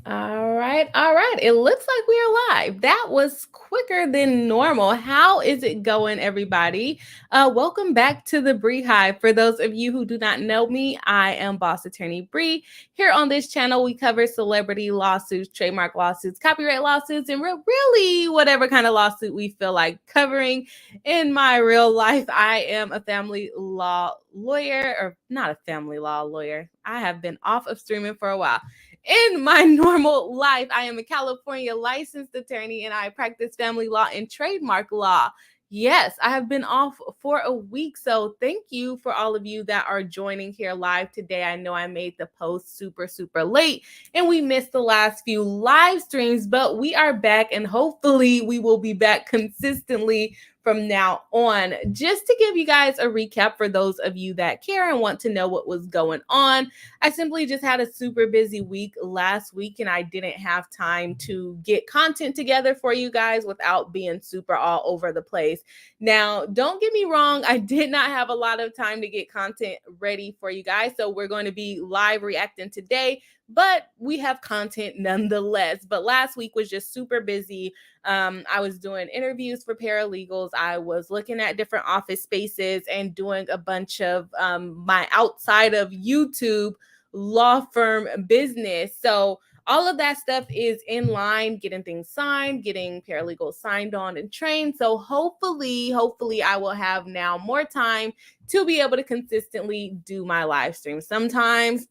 All right, all right. It looks like we are live. That was quicker than normal. How is it going, everybody? Welcome back to the BRI-HIVE. For those of you who do not know me, I am Boss Attorney Bri. Here on this channel, we cover celebrity lawsuits, trademark lawsuits, copyright lawsuits, and really whatever kind of lawsuit we feel like covering. In my real life, I am a family law lawyer, or not a family law lawyer. I have been off of streaming for a while. In my normal life, I am a California licensed attorney and I practice family law and trademark law. Yes, I have been off for a week. So thank you for all of you that are joining here live today. I know I made the post super late and we missed the last few live streams, but we are back and hopefully we will be back consistently from now on. Just to give you guys a recap for those of you that care and want to know what was going on, I simply just had a super busy week last week and I didn't have time to get content together for you guys without being super all over the place. Now, don't get me wrong, I did not have a lot of time to get content ready for you guys. So we're going to be live reacting today, but we have content nonetheless. But last week was just super busy. I was doing interviews for paralegals. I was looking at different office spaces and doing a bunch of my outside of YouTube law firm business. So all of that stuff is in line, getting things signed, getting paralegals signed on and trained. So hopefully I will have now more time to be able to consistently do my live stream. Sometimes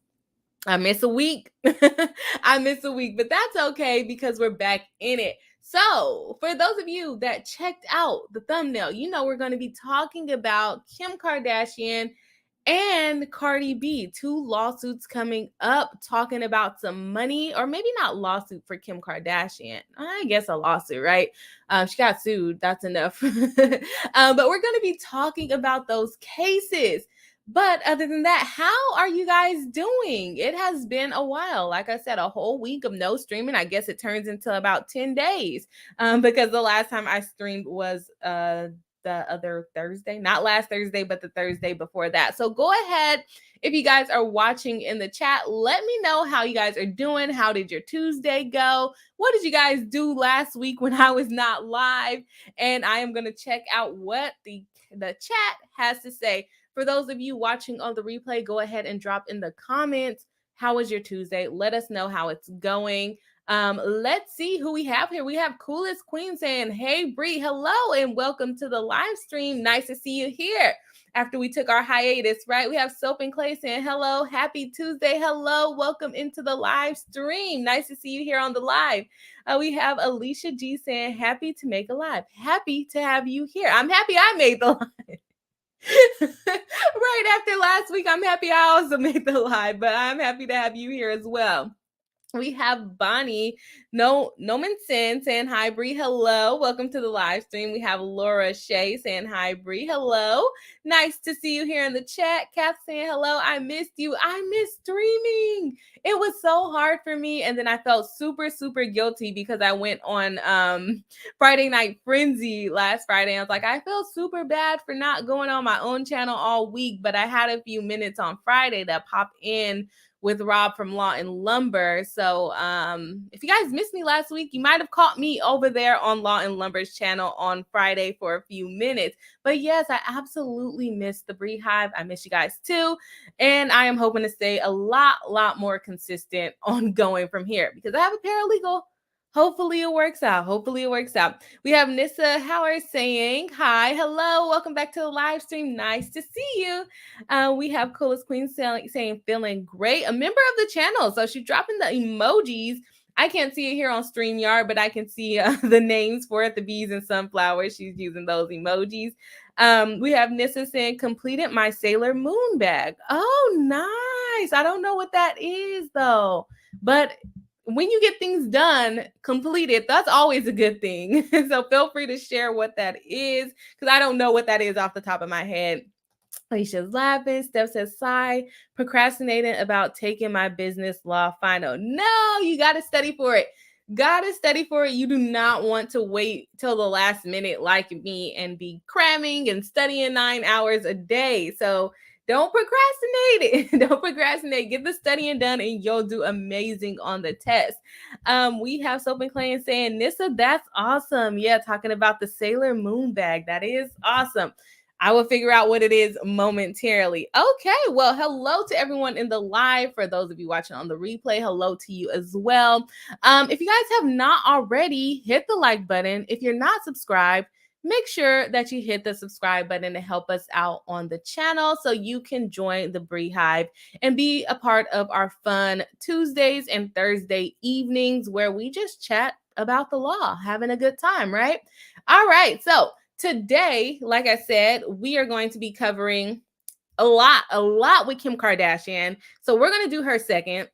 I miss a week. I miss a week, but that's okay because we're back in it. So, for those of you that checked out the thumbnail, you know we're going to be talking about Kim Kardashian and Cardi B, two lawsuits coming up, talking about some money, or maybe not lawsuit for Kim Kardashian. I guess a lawsuit, right? She got sued. That's enough. But we're going to be talking about those cases. But other than that, how are you guys doing? It has been a while. Like I said, a whole week of no streaming. I guess it turns into about 10 days because the last time I streamed was the other Thursday, not last Thursday, but the Thursday before that. So go ahead. If you guys are watching in the chat, let me know how you guys are doing. How did your Tuesday go? What did you guys do last week when I was not live? And I am going to check out what the chat has to say. For those of you watching on the replay, go ahead and drop in the comments. How was your Tuesday? Let us know how it's going. Let's see who we have here. We have Coolest Queen saying, "Hey Bri, hello and welcome to the live stream. Nice to see you here." After we took our hiatus, right? We have Soap and Clay saying, "Hello, happy Tuesday. Hello, welcome into the live stream. Nice to see you here on the live." We have Alicia G saying, "Happy to make a live. Happy to have you here." I'm happy I made the live. Right after last week, I'm happy I also made the live, but I'm happy to have you here as well. We have Bonnie Noman Sin saying hi, Bri. Hello. Welcome to the live stream. We have Laura Shea saying hi, Bri. Hello. Nice to see you here in the chat. Kath saying hello. I missed you. I miss streaming. It was so hard for me. And then I felt super guilty because I went on Friday Night Frenzy last Friday. I was like, I feel super bad for not going on my own channel all week, but I had a few minutes on Friday that popped in with Rob from Law and Lumber. So if you guys missed me last week, you might have caught me over there on Law and Lumber's channel on Friday for a few minutes. But yes, I absolutely missed the BRI-HIVE. I miss you guys too. And I am hoping to stay a lot more consistent ongoing from here because I have a paralegal. Hopefully it works out. We have Nissa Howard saying, hi, hello, welcome back to the live stream. Nice to see you. We have Coolest Queen saying feeling great. A member of the channel. So she's dropping the emojis. I can't see it here on StreamYard, but I can see the names for it, the bees and sunflowers. She's using those emojis. We have Nissa saying, completed my Sailor Moon bag. Oh, nice. I don't know what that is, though. But when you get things done, completed, that's always a good thing. So feel free to share what that is, because I don't know what that is off the top of my head. Alicia's laughing. Steph says, sigh, procrastinating about taking my business law final. No, you got to study for it. You do not want to wait till the last minute like me and be cramming and studying 9 hours a day. So Don't procrastinate it. Don't procrastinate. Get the studying done and you'll do amazing on the test. We have Soap and Clay saying, Nissa, that's awesome. Yeah, talking about the Sailor Moon bag. That is awesome. I will figure out what it is momentarily. Okay, well, hello to everyone in the live. For those of you watching on the replay, hello to you as well. If you guys have not already, hit the like button. If you're not subscribed, make sure that you hit the subscribe button to help us out on the channel so you can join the BRI-HIVE and be a part of our fun Tuesdays and Thursday evenings where we just chat about the law, having a good time, right? All right, so today, like I said, we are going to be covering a lot with Kim Kardashian. So we're going to do her second.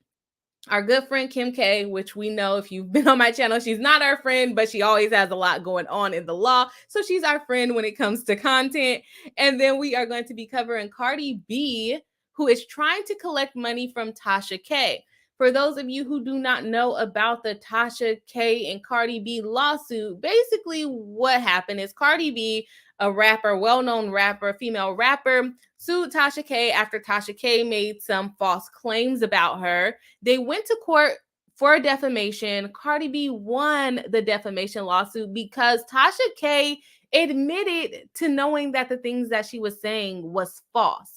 Our good friend Kim K, which we know if you've been on my channel, she's not our friend, but she always has a lot going on in the law. So she's our friend when it comes to content. And then we are going to be covering Cardi B, who is trying to collect money from Tasha K. For those of you who do not know about the Tasha K and Cardi B lawsuit, basically what happened is Cardi B, a rapper, well-known rapper, female rapper, sued Tasha K after Tasha K made some false claims about her. They went to court for defamation. Cardi B won the defamation lawsuit because Tasha K admitted to knowing that the things that she was saying was false.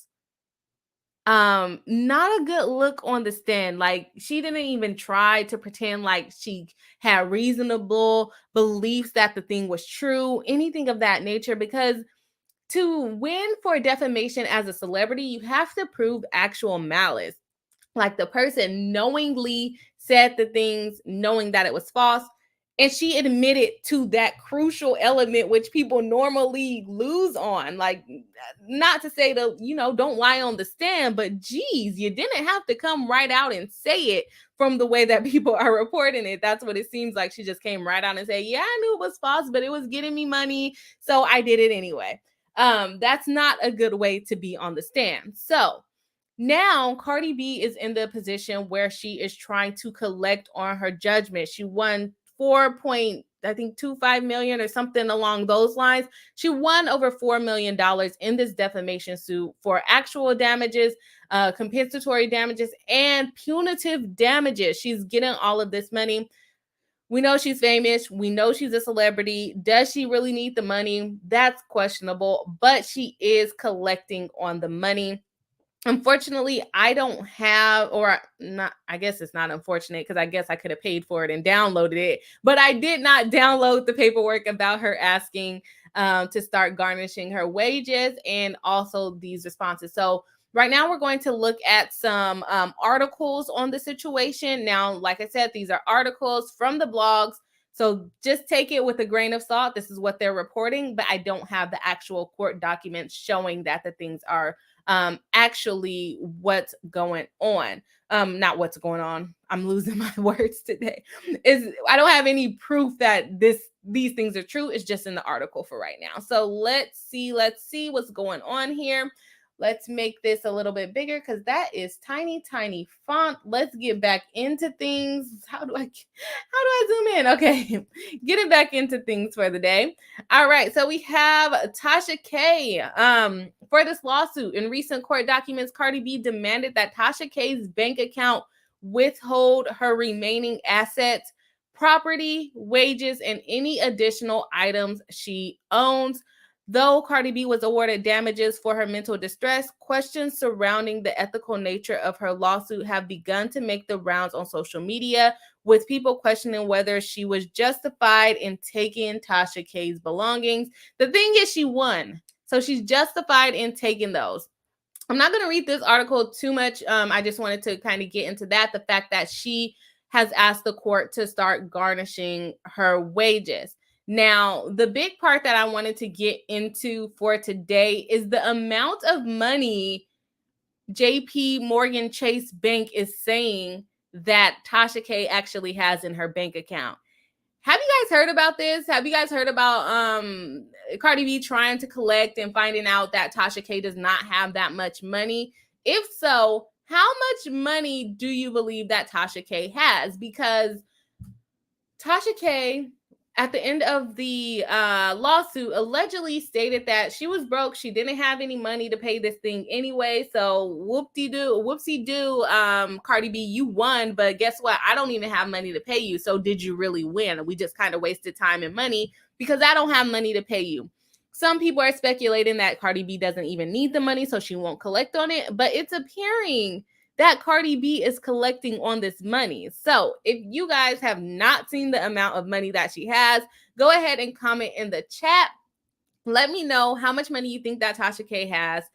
Not a good look on the stand. Like, she didn't even try to pretend like she had reasonable beliefs that the thing was true, anything of that nature, because to win for defamation as a celebrity, you have to prove actual malice. Like, the person knowingly said the things knowing that it was false. And she admitted to that crucial element, which people normally lose on. Like, not to say that, don't lie on the stand, but geez, you didn't have to come right out and say it from the way that people are reporting it. That's what it seems like. She just came right out and said, yeah, I knew it was false, but it was getting me money, so I did it anyway. That's not a good way to be on the stand. So now Cardi B is in the position where she is trying to collect on her judgment. She won 4.25 million or something along those lines. She won over $4 million in this defamation suit for actual damages, compensatory damages, and punitive damages. She's getting all of this money. We know she's famous. We know she's a celebrity. Does she really need the money? That's questionable, but she is collecting on the money. Unfortunately, I don't have, or not, I guess it's not unfortunate because I guess I could have paid for it and downloaded it, but I did not download the paperwork about her asking to start garnishing her wages and also these responses. So right now we're going to look at some articles on the situation. Now, like I said, these are articles from the blogs. So just take it with a grain of salt. This is what they're reporting, but I don't have the actual court documents showing that the things are actually what's going on. Not what's going on. I'm losing my words today. I don't have any proof that these things are true. It's just in the article for right now. So let's see what's going on here. Let's make this a little bit bigger because that is tiny font. Let's get back into things. How do I zoom in? Okay, getting back into things for the day. All right, so we have Tasha K. For this lawsuit, in recent court documents, Cardi B demanded that Tasha K's bank account withhold her remaining assets, property, wages, and any additional items she owns. Though Cardi B was awarded damages for her mental distress, questions surrounding the ethical nature of her lawsuit have begun to make the rounds on social media, with people questioning whether she was justified in taking Tasha K's belongings. The thing is, she won, so she's justified in taking those. I'm not going to read this article too much. I just wanted to kind of get into that, the fact that she has asked the court to start garnishing her wages. Now, the big part that I wanted to get into for today is the amount of money JP Morgan Chase Bank is saying that Tasha K actually has in her bank account. Have you guys heard about this? Have you guys heard about Cardi B trying to collect and finding out that Tasha K does not have that much money? If so, how much money do you believe that Tasha K has? Because Tasha K, at the end of the lawsuit, allegedly stated that she was broke. She didn't have any money to pay this thing anyway. So whoopsie do, Cardi B, you won. But guess what? I don't even have money to pay you. So did you really win? We just kind of wasted time and money because I don't have money to pay you. Some people are speculating that Cardi B doesn't even need the money, so she won't collect on it. But it's appearing that Cardi B is collecting on this money. So if you guys have not seen the amount of money that she has, go ahead and comment in the chat. Let me know how much money you think that Tasha K has.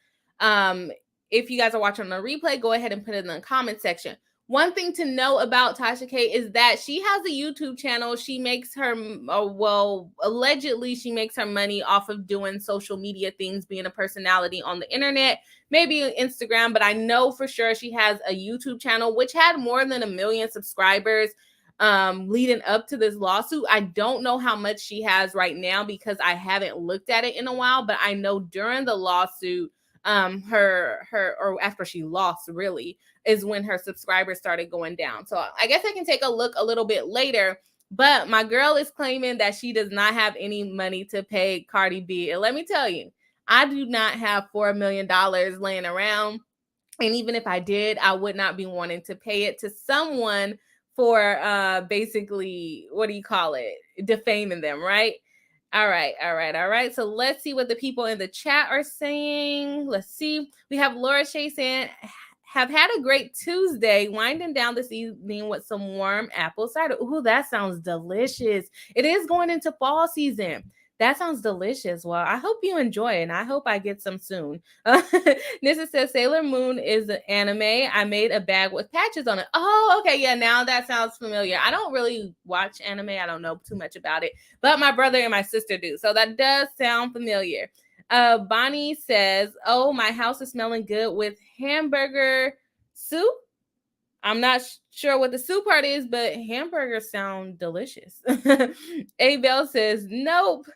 If you guys are watching on a replay, go ahead and put it in the comment section. One thing to know about Tasha K is that she has a YouTube channel. She makes her, allegedly she makes her money off of doing social media things, being a personality on the internet, maybe Instagram, but I know for sure she has a YouTube channel, which had more than 1 million subscribers leading up to this lawsuit. I don't know how much she has right now because I haven't looked at it in a while, but I know during the lawsuit, or after she lost really, is when her subscribers started going down. So I guess I can take a look a little bit later, but my girl is claiming that she does not have any money to pay Cardi B. And let me tell you, I do not have $4 million laying around. And even if I did, I would not be wanting to pay it to someone for basically, what do you call it? Defaming them, right? All right. So let's see what the people in the chat are saying. Let's see. We have Laura Shea saying, have had a great Tuesday, winding down this evening with some warm apple cider. Ooh, that sounds delicious. It is going into fall season. That sounds delicious. Well, I hope you enjoy it, and I hope I get some soon. Nissa says, Sailor Moon is an anime. I made a bag with patches on it. Oh, okay. Yeah, now that sounds familiar. I don't really watch anime. I don't know too much about it, but my brother and my sister do. So that does sound familiar. Bonnie says, oh, my house is smelling good with hamburger soup. I'm not sure what the soup part is, but hamburgers sound delicious. Abel says, nope.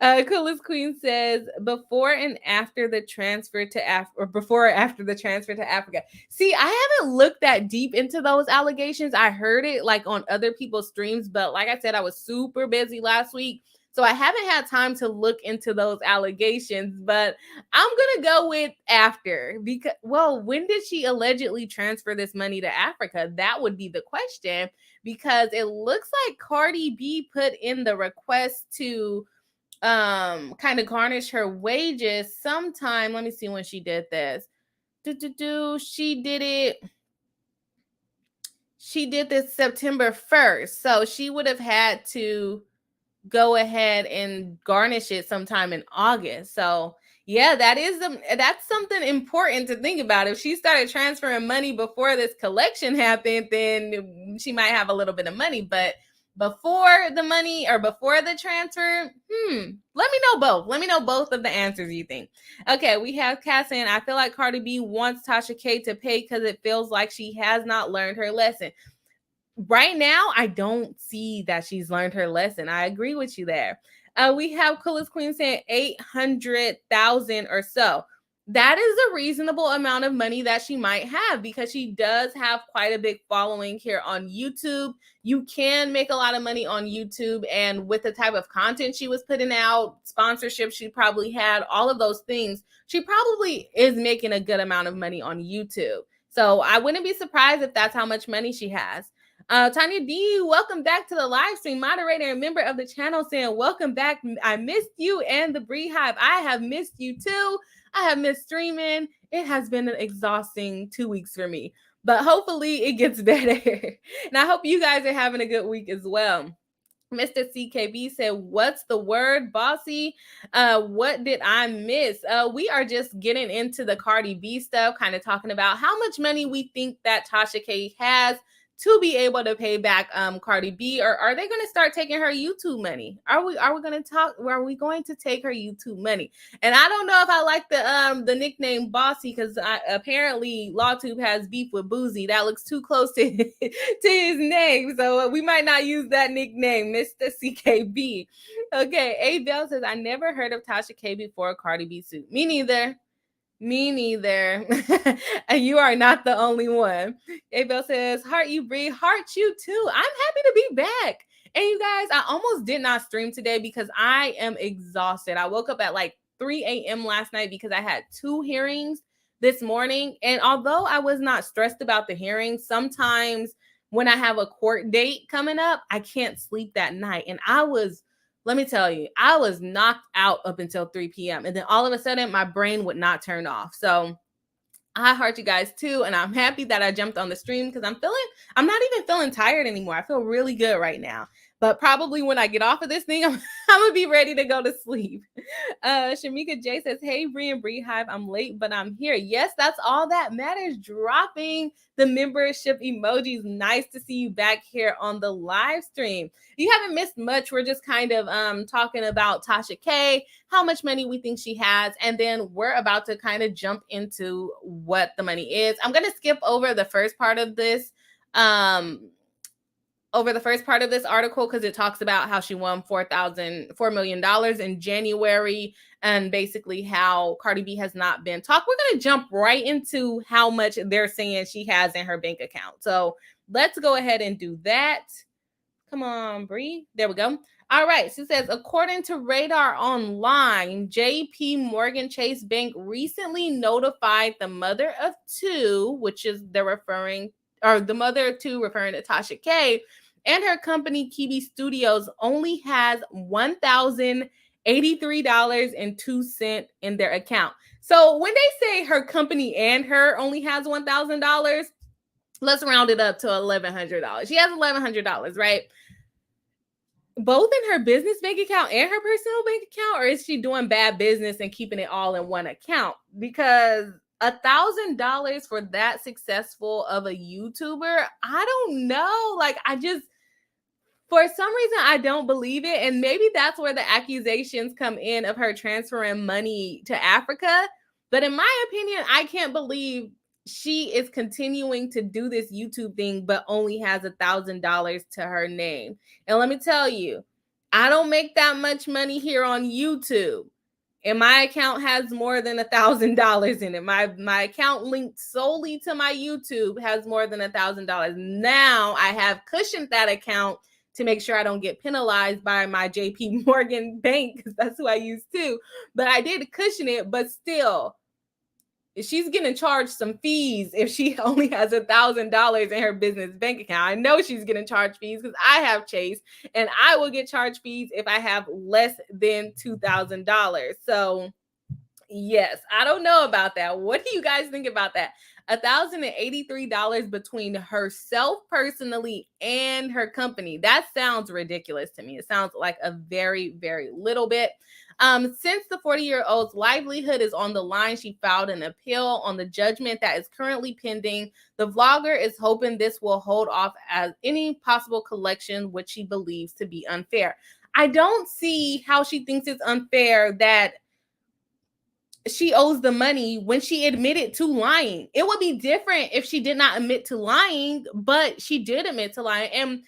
Coolest Queen says, before and after the transfer to before or after the transfer to Africa. See, I haven't looked that deep into those allegations. I heard it like on other people's streams, but like I said, I was super busy last week. So I haven't had time to look into those allegations, but I'm going to go with after because, well, when did she allegedly transfer this money to Africa? That would be the question, because it looks like Cardi B put in the request to kind of garnish her wages sometime. Let me see when she did this. She did this September 1st. So she would have had to go ahead and garnish it sometime in August. So yeah, that's something important to think about. If she started transferring money before this collection happened, then she might have a little bit of money, but before the money or before the transfer, let me know both. Let me know both of the answers you think. Okay, we have Cass saying, I feel like Cardi B wants Tasha K to pay because it feels like she has not learned her lesson. Right now, I don't see that she's learned her lesson. I agree with you there. We have Coolest Queen saying 800,000 or so. That is a reasonable amount of money that she might have because she does have quite a big following here on YouTube. You can make a lot of money on YouTube, and with the type of content she was putting out, sponsorships she probably had, all of those things, she probably is making a good amount of money on YouTube. So I wouldn't be surprised if that's how much money she has. Tanya D, welcome back to the live stream. Moderator and member of the channel saying, welcome back. I missed you and the BRI-HIVE. I have missed you too. I have missed streaming. It has been an exhausting 2 weeks for me, but hopefully it gets better. And I hope you guys are having a good week as well. Mr. CKB said, what's the word, bossy? What did I miss? We are just getting into the Cardi B stuff, kind of talking about how much money we think that Tasha K has to be able to pay back Cardi B, or are they going to start taking her YouTube money? Are we going to take her YouTube money? And I don't know if I like the nickname Bossy, because apparently LawTube has beef with Boozy. That looks too close to his name, so we might not use that nickname, Mr. CKB. Okay, A Bell says, I never heard of Tasha K before Cardi B suit. Me neither. You are not the only one. Abel says, heart you, Bri. Heart you too. I'm happy to be back. And you guys, I almost did not stream today because I am exhausted. I woke up at like 3 a.m. last night because I had 2 hearings this morning. And although I was not stressed about the hearings, sometimes when I have a court date coming up, I can't sleep that night. And let me tell you, I was knocked out up until 3 p.m. And then all of a sudden, my brain would not turn off. So I heart you guys too. And I'm happy that I jumped on the stream because I'm not even feeling tired anymore. I feel really good right now. But probably when I get off of this thing, I'm gonna be ready to go to sleep. Shamika J says, hey, Bri and BRI-HIVE, I'm late, but I'm here. Yes, that's all that matters. Dropping the membership emojis. Nice to see you back here on the live stream. You haven't missed much. We're just kind of talking about Tasha K, how much money we think she has, and then we're about to kind of jump into what the money is. I'm gonna skip over the first part of this article because it talks about how she won $4 million in January and basically how Cardi B has not been talked. We're going to jump right into how much they're saying she has in her bank account. So let's go ahead and do that. Come on, Bri. There we go. All right. She says, according to Radar Online, JP Morgan Chase Bank recently notified the mother of two, which is the mother of two referring to Tasha K, and her company Kibi Studios only has $1,083.02 in their account. So when they say her company and her only has $1,000, let's round it up to $1,100. She has $1,100, right? Both in her business bank account and her personal bank account, or is she doing bad business and keeping it all in one account? Because $1,000 for that successful of a YouTuber, I don't know. Like, for some reason, I don't believe it. And maybe that's where the accusations come in of her transferring money to Africa. But in my opinion, I can't believe she is continuing to do this YouTube thing, but only has $1,000 to her name. And let me tell you, I don't make that much money here on YouTube. And my account has more than $1,000 in it. My account linked solely to my YouTube has more than $1,000. Now I have cushioned that account to make sure I don't get penalized by my JP Morgan bank, because that's who I use too. But I did cushion it, but still, she's getting charged some fees if she only has $1,000 in her business bank account. I know she's getting charged fees because I have Chase, and I will get charged fees if I have less than $2,000. So yes, I don't know about that. What do you guys think about that? $1,083 between herself personally and her company. That sounds ridiculous to me. It sounds like a very, very little bit. Since the 40-year-old's livelihood is on the line, she filed an appeal on the judgment that is currently pending. The vlogger is hoping this will hold off as any possible collection, which she believes to be unfair. I don't see how she thinks it's unfair that she owes the money when she admitted to lying. It would be different if she did not admit to lying, but she did admit to lying. And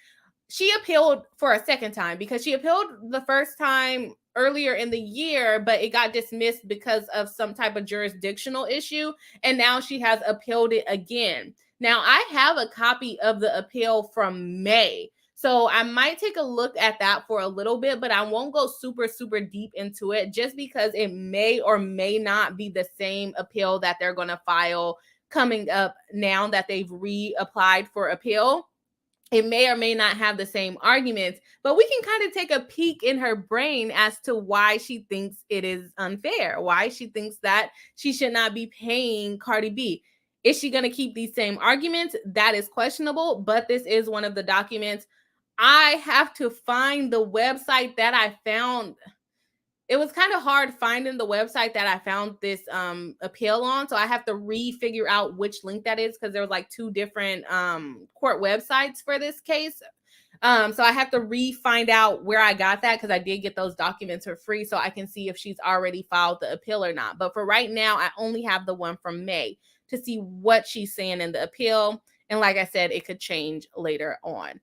she appealed for a second time because she appealed the first time earlier in the year, but it got dismissed because of some type of jurisdictional issue. And now she has appealed it again. Now, I have a copy of the appeal from May. So I might take a look at that for a little bit, but I won't go super, super deep into it just because it may or may not be the same appeal that they're going to file coming up now that they've reapplied for appeal. It may or may not have the same arguments, but we can kind of take a peek in her brain as to why she thinks it is unfair, why she thinks that she should not be paying Cardi B. Is she going to keep these same arguments? That is questionable, but this is one of the documents. I have to find the website that I found. It was kind of hard finding the website that I found this appeal on. So I have to refigure out which link that is because there was like 2 different court websites for this case. So I have to find out where I got that because I did get those documents for free so I can see if she's already filed the appeal or not. But for right now, I only have the one from May to see what she's saying in the appeal. And like I said, it could change later on.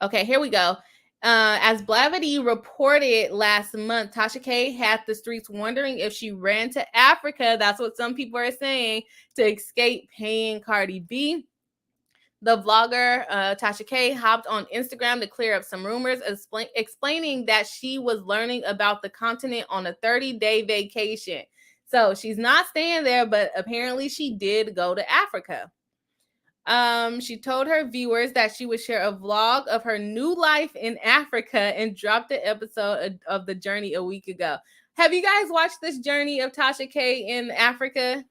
Okay, here we go. As Blavity reported last month, Tasha K had the streets wondering if she ran to Africa. That's what some people are saying, to escape paying Cardi B. The vlogger Tasha K hopped on Instagram to clear up some rumors, explaining that she was learning about the continent on a 30-day vacation. So she's not staying there, but apparently she did go to Africa. She told her viewers that she would share a vlog of her new life in Africa and dropped the episode of the journey a week ago. Have you guys watched this journey of Tasha K in Africa?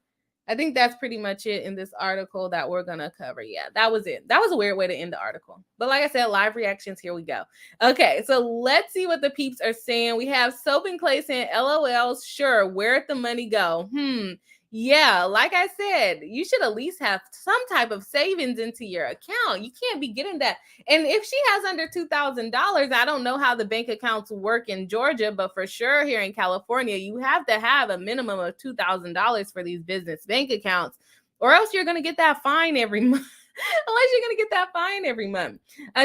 I think that's pretty much it in this article that we're going to cover. Yeah, that was it. That was a weird way to end the article. But like I said, live reactions, here we go. Okay, so let's see what the peeps are saying. We have Soap and Clay saying, LOLs, sure, where'd the money go? Yeah, like I said, you should at least have some type of savings into your account. You can't be getting that. And if she has under $2,000, I don't know how the bank accounts work in Georgia, but for sure here in California, you have to have a minimum of $2,000 for these business bank accounts, or else you're going to get that fine every month. Unless you're going to get that fine every month.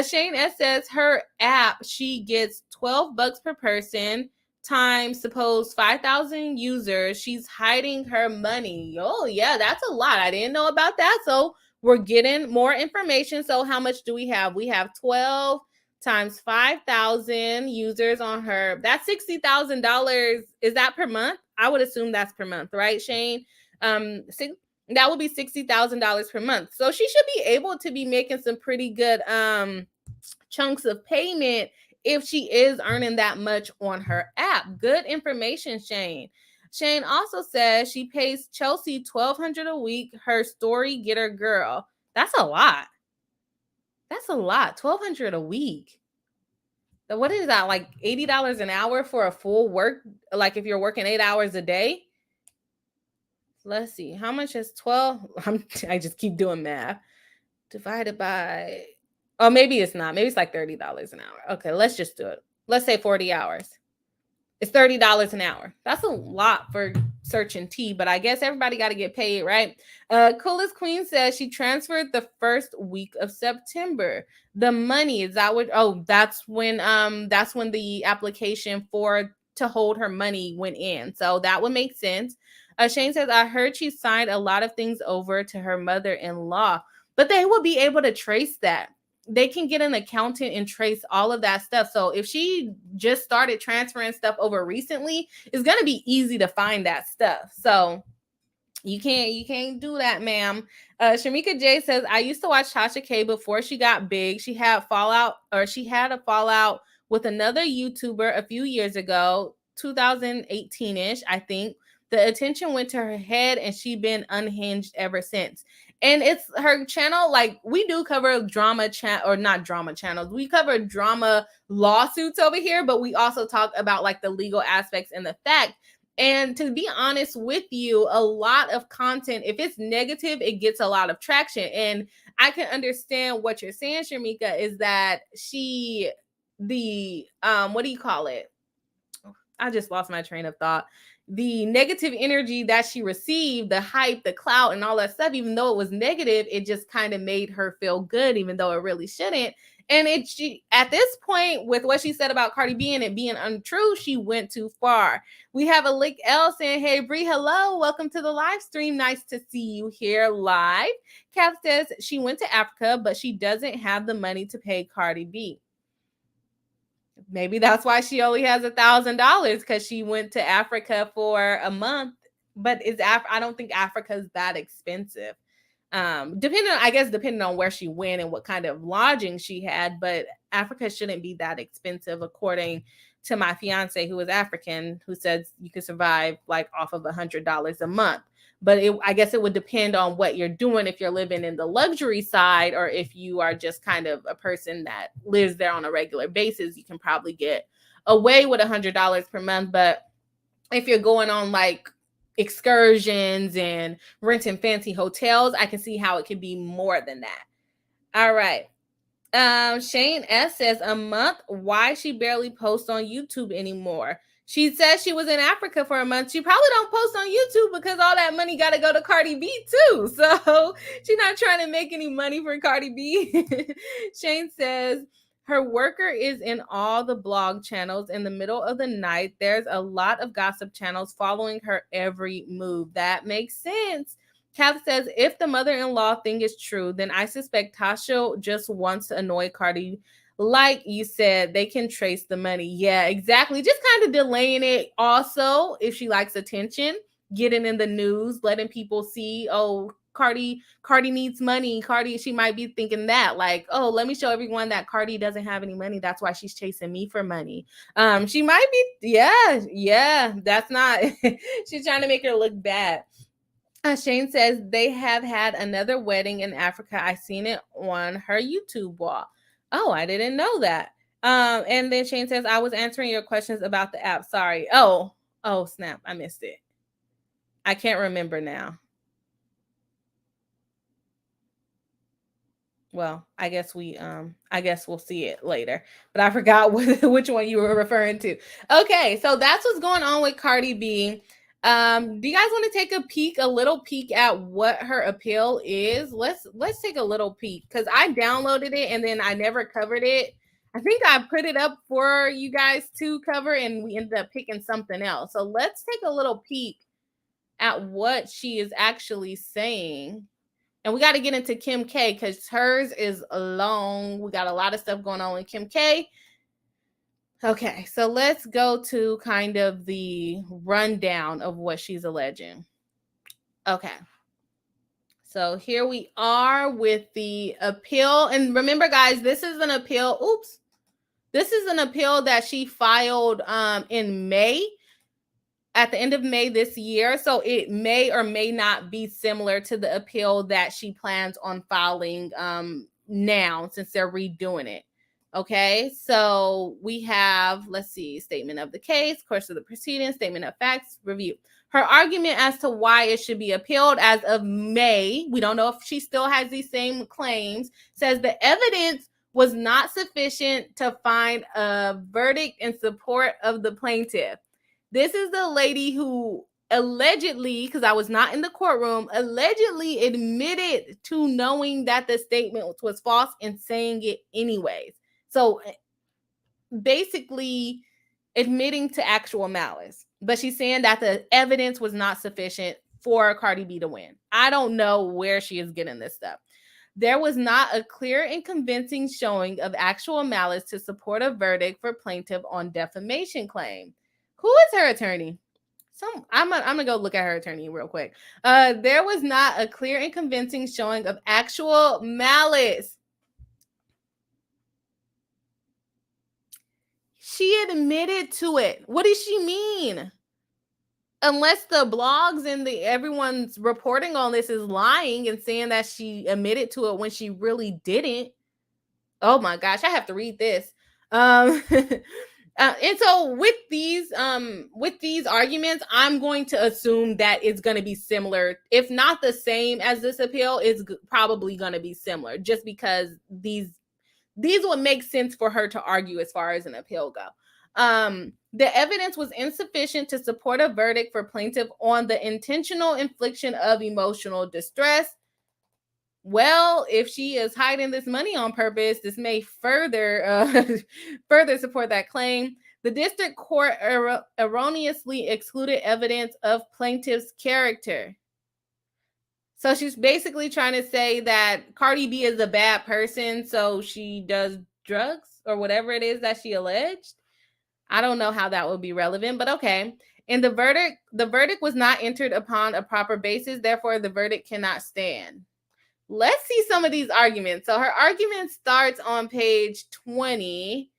Shane S says her app, she gets $12 per person times suppose 5,000 users. She's hiding her money. Oh yeah, that's a lot. I didn't know about that. So we're getting more information. So how much do we have? We have 12 times 5,000 users on her. That's $60,000. Is that per month? I would assume that's per month, right, Shane? That would be $60,000 per month. So she should be able to be making some pretty good chunks of payment if she is earning that much on her app. Good information, Shane. Shane also says she pays Chelsea $1,200 a week. Her story getter girl. That's a lot. That's a lot. $1,200 a week. So what is that? Like $80 an hour for a full work? Like if you're working 8 hours a day? Let's see. How much is 12? I just keep doing math. Divided by... Oh, maybe it's not. Maybe it's like $30 an hour. Okay, let's just do it. Let's say 40 hours. It's $30 an hour. That's a lot for searching tea, but I guess everybody got to get paid, right? Coolest Queen says she transferred the first week of September. The money, is that what? Oh, that's when the application to hold her money went in. So that would make sense. Shane says, I heard she signed a lot of things over to her mother-in-law, but they will be able to trace that. They can get an accountant and trace all of that stuff. So if she just started transferring stuff over recently, it's going to be easy to find that stuff. So you can't do that, ma'am. Shamika J says, I used to watch Tasha K before she got big. She had a fallout with another YouTuber a few years ago, 2018-ish, I think. The attention went to her head and she's been unhinged ever since. And it's her channel, like we do cover drama or not drama channels. We cover drama lawsuits over here, but we also talk about like the legal aspects and the fact. And to be honest with you, a lot of content, if it's negative, it gets a lot of traction. And I can understand what you're saying, Shamika, is that what do you call it? I just lost my train of thought. The negative energy that she received, the hype, the clout, and all that stuff, even though it was negative, it just kind of made her feel good, even though it really shouldn't. And at this point, with what she said about Cardi B and it being untrue, she went too far. We have a Lick L saying, hey, Bri, hello. Welcome to the live stream. Nice to see you here live. Kath says she went to Africa, but she doesn't have the money to pay Cardi B. Maybe that's why she only has $1,000, because she went to Africa for a month. But I don't think Africa is that expensive. Depending on where she went and what kind of lodging she had. But Africa shouldn't be that expensive, according to my fiance, who is African, who says you could survive like off of $100 a month. But I guess it would depend on what you're doing, if you're living in the luxury side or if you are just kind of a person that lives there on a regular basis. You can probably get away with $100 per month. But if you're going on like excursions and renting fancy hotels, I can see how it could be more than that. All right. Shane S says, a month, why she barely posts on YouTube anymore? She says she was in Africa for a month. She probably don't post on YouTube because all that money got to go to Cardi B too. So she's not trying to make any money for Cardi B. Shane says her worker is in all the blog channels. In the middle of the night, there's a lot of gossip channels following her every move. That makes sense. Kath says, if the mother-in-law thing is true, then I suspect Tasha just wants to annoy Cardi. Like you said, they can trace the money. Yeah, exactly. Just kind of delaying it. Also, if she likes attention, getting in the news, letting people see, oh, Cardi needs money. Cardi, she might be thinking that, like, oh, let me show everyone that Cardi doesn't have any money. That's why she's chasing me for money. She might be, yeah, that's not, she's trying to make her look bad. Shane says they have had another wedding in Africa. I seen it on her YouTube wall. Oh, I didn't know that. And then Shane says, I was answering your questions about the app. Sorry. Oh, snap. I missed it. I can't remember now. Well, I guess we'll see it later. But I forgot which one you were referring to. Okay, so that's what's going on with Cardi B. Do you guys want to take a little peek at what her appeal is? Let's take a little peek, because I downloaded it and then I never covered it. I think I put it up for you guys to cover and we ended up picking something else. So let's take a little peek at what she is actually saying. And we got to get into Kim K, because hers is long. We got a lot of stuff going on with Kim K. Okay, so let's go to kind of the rundown of what she's alleging. Okay. So here we are with the appeal. And remember, guys, this is an appeal. Oops. This is an appeal that she filed in May, at the end of May this year. So it may or may not be similar to the appeal that she plans on filing now, since they're redoing it. Okay, so we have, let's see, statement of the case, course of the proceedings, statement of facts, review. Her argument as to why it should be appealed as of May, we don't know if she still has these same claims, says the evidence was not sufficient to find a verdict in support of the plaintiff. This is the lady who allegedly, because I was not in the courtroom, allegedly admitted to knowing that the statement was false and saying it anyways. So basically admitting to actual malice. But she's saying that the evidence was not sufficient for Cardi B to win. I don't know where she is getting this stuff. There was not a clear and convincing showing of actual malice to support a verdict for plaintiff on defamation claim. Who is her attorney? I'm gonna go look at her attorney real quick. There was not a clear and convincing showing of actual malice. She admitted to it. What does she mean? Unless the blogs and everyone's reporting on this is lying and saying that she admitted to it when she really didn't. Oh my gosh, I have to read this. And so with these arguments, I'm going to assume that it's going to be similar, if not the same as this appeal, it's probably going to be similar, just because these would make sense for her to argue as far as an appeal go. The evidence was insufficient to support a verdict for plaintiff on the intentional infliction of emotional distress. Well, if she is hiding this money on purpose, this may further support that claim. The district court erroneously excluded evidence of plaintiff's character. So she's basically trying to say that Cardi B is a bad person, so she does drugs or whatever it is that she alleged. I don't know how that would be relevant, but okay. In the verdict was not entered upon a proper basis, therefore the verdict cannot stand. Let's see some of these arguments. So her argument starts on page 20.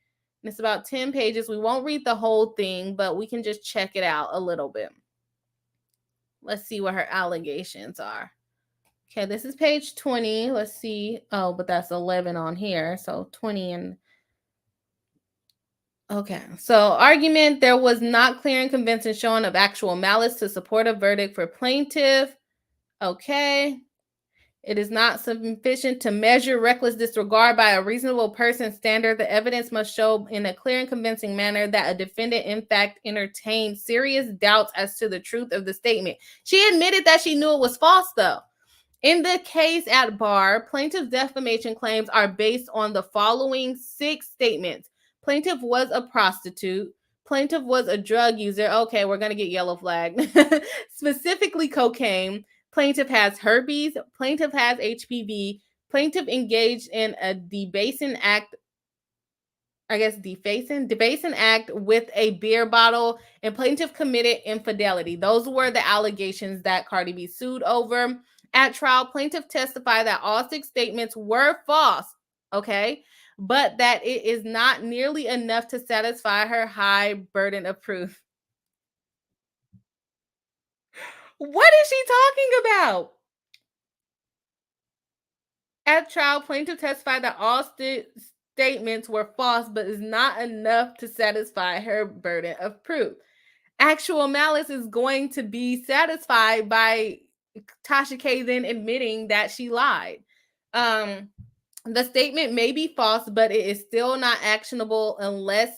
And it's about 10 pages. We won't read the whole thing, but we can just check it out a little bit. Let's see what her allegations are. Okay, this is page 20. Let's see. Oh, but that's 11 on here. So 20 and... Okay, so argument, there was not clear and convincing showing of actual malice to support a verdict for plaintiff. Okay. It is not sufficient to measure reckless disregard by a reasonable person's standard. The evidence must show in a clear and convincing manner that a defendant, in fact, entertained serious doubts as to the truth of the statement. She admitted that she knew it was false, though. In the case at bar, plaintiff's defamation claims are based on the following 6 statements. Plaintiff was a prostitute. Plaintiff was a drug user. Okay, we're going to get yellow flagged. Specifically cocaine. Plaintiff has herpes. Plaintiff has HPV. Plaintiff engaged in a debasing act with a beer bottle, and plaintiff committed infidelity. Those were the allegations that Cardi B sued over. At trial, plaintiff testified that all 6 statements were false, okay, but that it is not nearly enough to satisfy her high burden of proof. What is she talking about? At trial, plaintiff testified that all statements were false, but is not enough to satisfy her burden of proof. Actual malice is going to be satisfied by Tasha K then admitting that she lied. The statement may be false, but it is still not actionable unless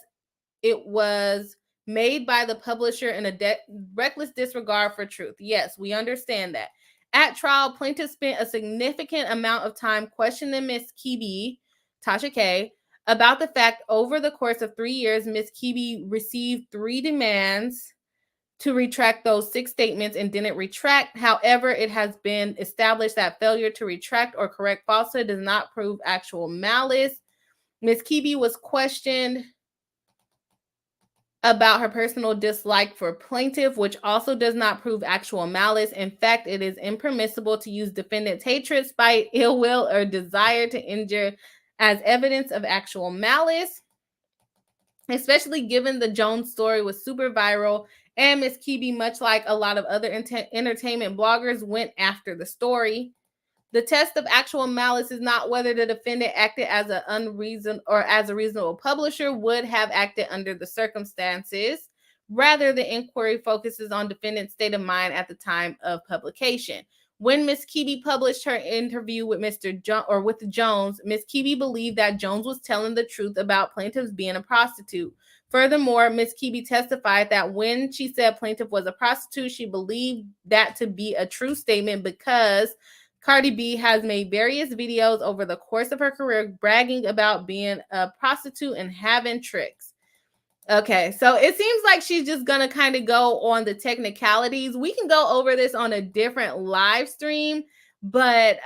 it was made by the publisher in a reckless disregard for truth. Yes, we understand that. At trial, plaintiff spent a significant amount of time questioning Miss Kibi, Tasha K, about the fact over the course of 3 years, Miss Kibi received 3 demands to retract those 6 statements and didn't retract. However, it has been established that failure to retract or correct falsehood does not prove actual malice. Miss Kibi was questioned about her personal dislike for plaintiff, which also does not prove actual malice. In fact, it is impermissible to use defendant's hatred, spite, ill will, or desire to injure as evidence of actual malice, especially given the Jones story was super viral and Miss Kibi, much like a lot of other entertainment bloggers, went after the story. The test of actual malice is not whether the defendant acted as a reasonable publisher would have acted under the circumstances. Rather, the inquiry focuses on defendant's state of mind at the time of publication. When Miss Kibi published her interview with with Jones, Miss Kibi believed that Jones was telling the truth about plaintiffs being a prostitute. Furthermore, Miss Kibi testified that when she said plaintiff was a prostitute, she believed that to be a true statement because Cardi B has made various videos over the course of her career bragging about being a prostitute and having tricks. Okay, so it seems like she's just going to kind of go on the technicalities. We can go over this on a different live stream, but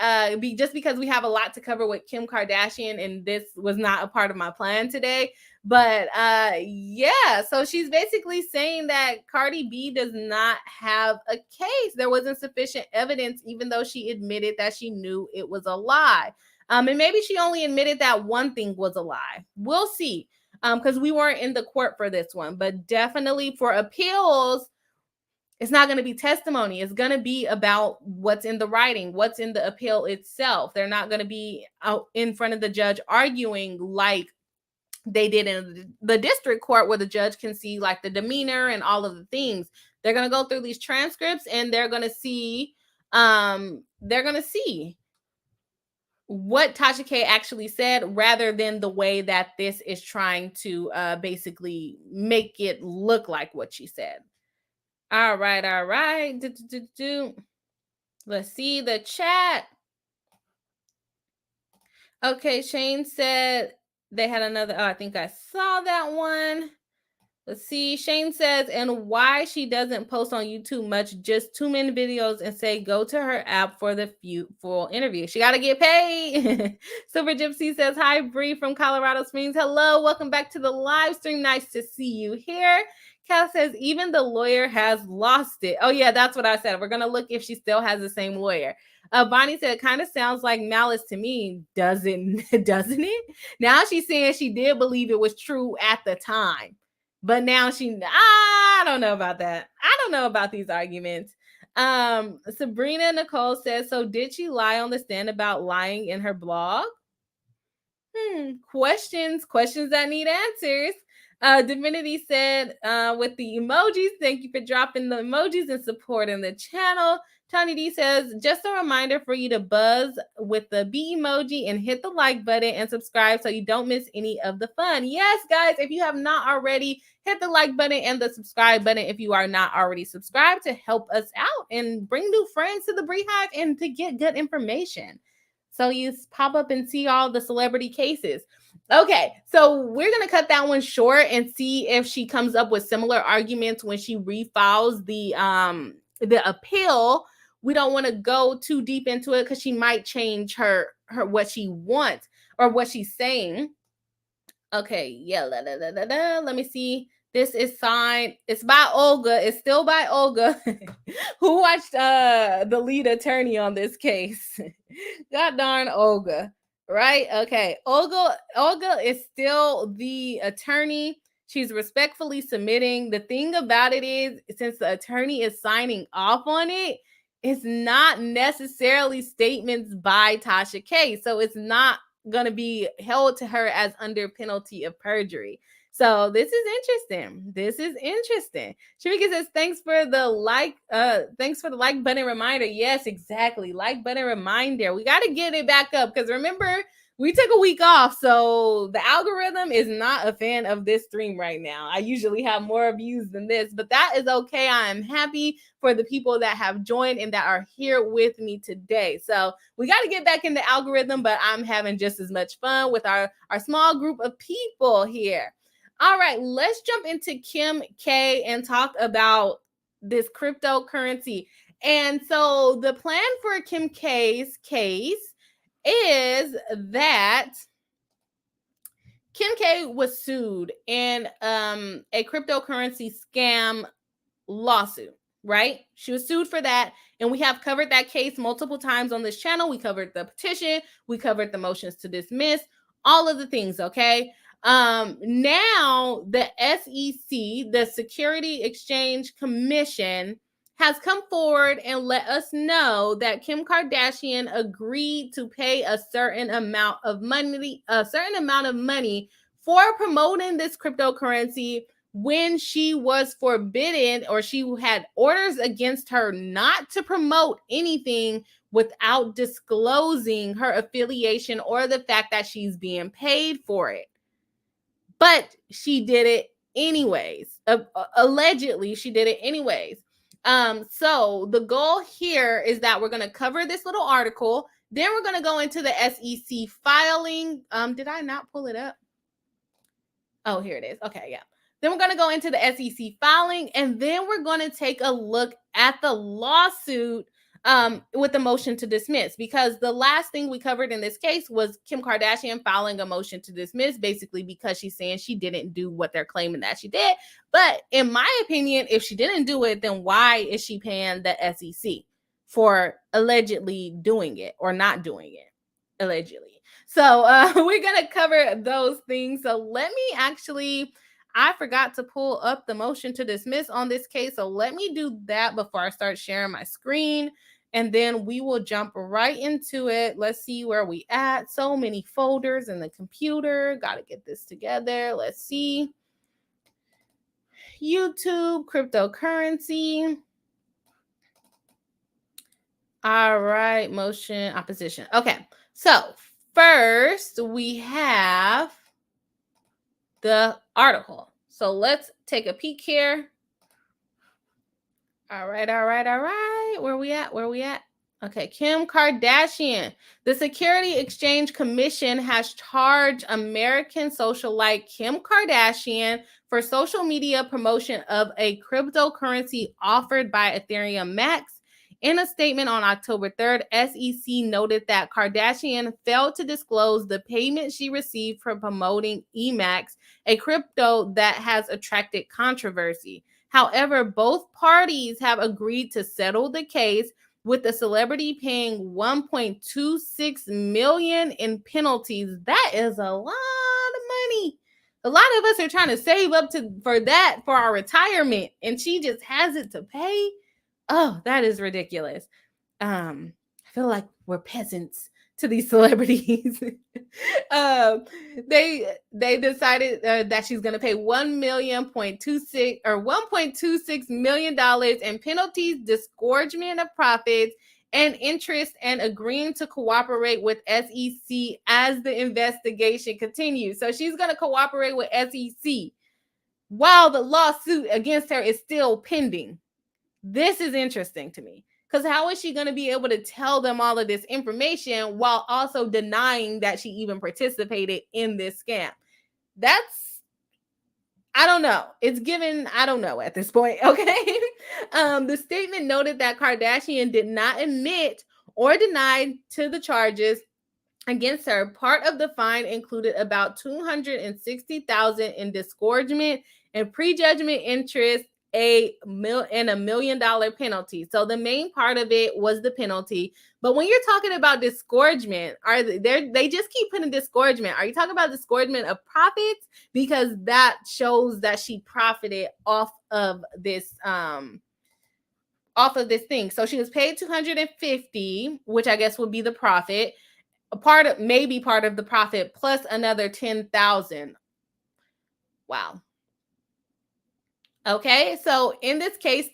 just because we have a lot to cover with Kim Kardashian, and this was not a part of my plan today. But yeah, so she's basically saying that Cardi B does not have a case. There wasn't sufficient evidence, even though she admitted that she knew it was a lie. And maybe she only admitted that one thing was a lie. We'll see. Because we weren't in the court for this one, but definitely for appeals, it's not going to be testimony. It's going to be about what's in the writing, what's in the appeal itself. They're not going to be out in front of the judge arguing like they did in the district court, where the judge can see like the demeanor and all of the things. They're going to go through these transcripts and they're going to see what Tasha K actually said, rather than the way that this is trying to basically make it look like what she said. All right. Let's see the chat. Okay, Shane said they had another. Oh, I think I saw that one. Let's see. Shane says, and why she doesn't post on YouTube much, just 2 minute videos, and say go to her app for the full interview. She got to get paid. Silver Gypsy says, hi, Bri from Colorado Springs. Hello, welcome back to the live stream. Nice to see you here. Cal says, even the lawyer has lost it. Oh, yeah, that's what I said. We're going to look if she still has the same lawyer. Bonnie said, it kind of sounds like malice to me, doesn't it? Now she's saying she did believe it was true at the time. But now I don't know about that. I don't know about these arguments. Sabrina Nicole says, so did she lie on the stand about lying in her blog? Questions that need answers. Divinity said, with the emojis, thank you for dropping the emojis and supporting the channel. Tony D says, just a reminder for you to buzz with the B emoji and hit the like button and subscribe so you don't miss any of the fun. Yes, guys, if you have not already, hit the like button and the subscribe button if you are not already subscribed, to help us out and bring new friends to the BRI-HIVE and to get good information. So you pop up and see all the celebrity cases. Okay, so we're going to cut that one short and see if she comes up with similar arguments when she refiles the appeal we don't want to go too deep into it because she might change her what she wants or what she's saying. Okay, yeah, let me see. This is signed. It's by Olga. It's still by Olga. Who watched the lead attorney on this case? God darn Olga. Right? Okay. Olga is still the attorney. She's respectfully submitting. The thing about it is, since the attorney is signing off on it, it's not necessarily statements by Tasha K. So it's not going to be held to her as under penalty of perjury. So this is interesting. This is interesting. Shamika says, thanks for the like button reminder. Yes, exactly. Like button reminder. We got to get it back up because remember, we took a week off. So the algorithm is not a fan of this stream right now. I usually have more views than this, but that is okay. I am happy for the people that have joined and that are here with me today. So we got to get back in the algorithm, but I'm having just as much fun with our small group of people here. All right, let's jump into Kim K and talk about this cryptocurrency. And so the plan for Kim K's case is that Kim K was sued in a cryptocurrency scam lawsuit, right? She was sued for that. And we have covered that case multiple times on this channel. We covered the petition. We covered the motions to dismiss, all of the things, okay? Now the SEC, the Security Exchange Commission, has come forward and let us know that Kim Kardashian agreed to pay a certain amount of money for promoting this cryptocurrency when she was forbidden, or she had orders against her not to promote anything without disclosing her affiliation or the fact that she's being paid for it. But she did it anyways. Allegedly, she did it anyways. So the goal here is that we're going to cover this little article. Then we're going to go into the SEC filing. Did I not pull it up? Oh, here it is. Okay, yeah. Then we're going to go into the SEC filing, and then we're going to take a look at the lawsuit with the motion to dismiss, because the last thing we covered in this case was Kim Kardashian filing a motion to dismiss, basically because she's saying she didn't do what they're claiming that she did. But in my opinion, if she didn't do it, then why is she paying the SEC for allegedly doing it or not doing it? Allegedly. So we're going to cover those things. So let me I forgot to pull up the motion to dismiss on this case. So let me do that before I start sharing my screen. And then we will jump right into it. Let's see where we at. So many folders in the computer. Got to get this together. Let's see. YouTube, cryptocurrency. All right. Motion, opposition. Okay. So first we have the article. So let's take a peek here. All right. Where we at? Okay, Kim Kardashian. The Security Exchange Commission has charged American socialite Kim Kardashian for social media promotion of a cryptocurrency offered by Ethereum Max. In a statement on October 3rd, SEC noted that Kardashian failed to disclose the payment she received for promoting EMAX, a crypto that has attracted controversy. However, both parties have agreed to settle the case, with the celebrity paying $1.26 million in penalties. That is a lot of money. A lot of us are trying to save up for our retirement, and she just has it to pay. Oh, that is ridiculous. I feel like we're peasants to these celebrities. They decided that she's going to pay $1.26 million in penalties, disgorgement of profits, and interest, and agreeing to cooperate with SEC as the investigation continues. So she's going to cooperate with SEC while the lawsuit against her is still pending. This is interesting to me. Because how is she going to be able to tell them all of this information while also denying that she even participated in this scam? I don't know. It's given, I don't know at this point, okay? The statement noted that Kardashian did not admit or deny to the charges against her. Part of the fine included about $260,000 in disgorgement and prejudgment interest, and $1 million penalty. So the main part of it was the penalty. But when you're talking about disgorgement, they just keep putting disgorgement. Are you talking about disgorgement of profits? Because that shows that she profited off of this thing. So she was paid $250, which I guess would be the profit. Part of the profit plus another $10,000. Wow. Okay, so in this case,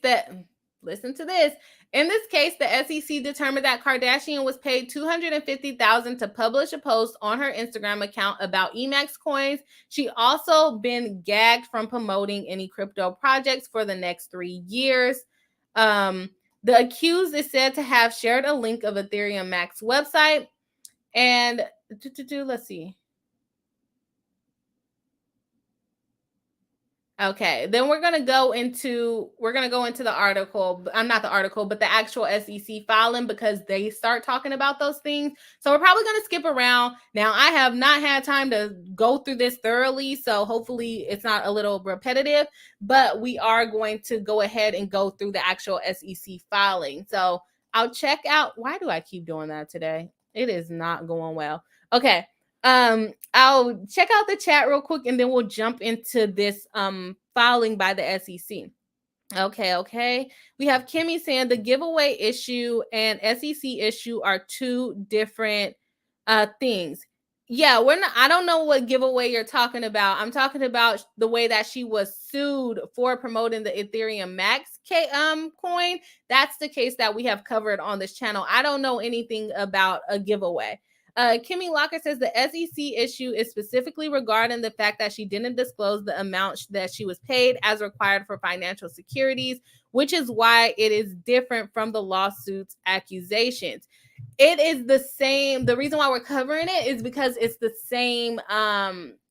listen to this. In this case, the SEC determined that Kardashian was paid $250,000 to publish a post on her Instagram account about Emax coins. She also been gagged from promoting any crypto projects for the next 3 years. The accused is said to have shared a link of Ethereum Max website. And let's see. Okay, then we're gonna go into the article. I'm not the article, but the actual SEC filing, because they start talking about those things. So we're probably gonna skip around. Now, I have not had time to go through this thoroughly, so hopefully it's not a little repetitive. But we are going to go ahead and go through the actual SEC filing. So I'll check out. Why do I keep doing that today? It is not going well. Okay. I'll check out the chat real quick and then we'll jump into this filing by the SEC. Okay. We have Kimmy saying the giveaway issue and SEC issue are two different things. Yeah, I don't know what giveaway you're talking about. I'm talking about the way that she was sued for promoting the Ethereum Max coin. That's the case that we have covered on this channel. I don't know anything about a giveaway. Kimmy Locker says the SEC issue is specifically regarding the fact that she didn't disclose the amount that she was paid as required for financial securities, which is why it is different from the lawsuit's accusations. It is the same. The reason why we're covering it is because it's the same,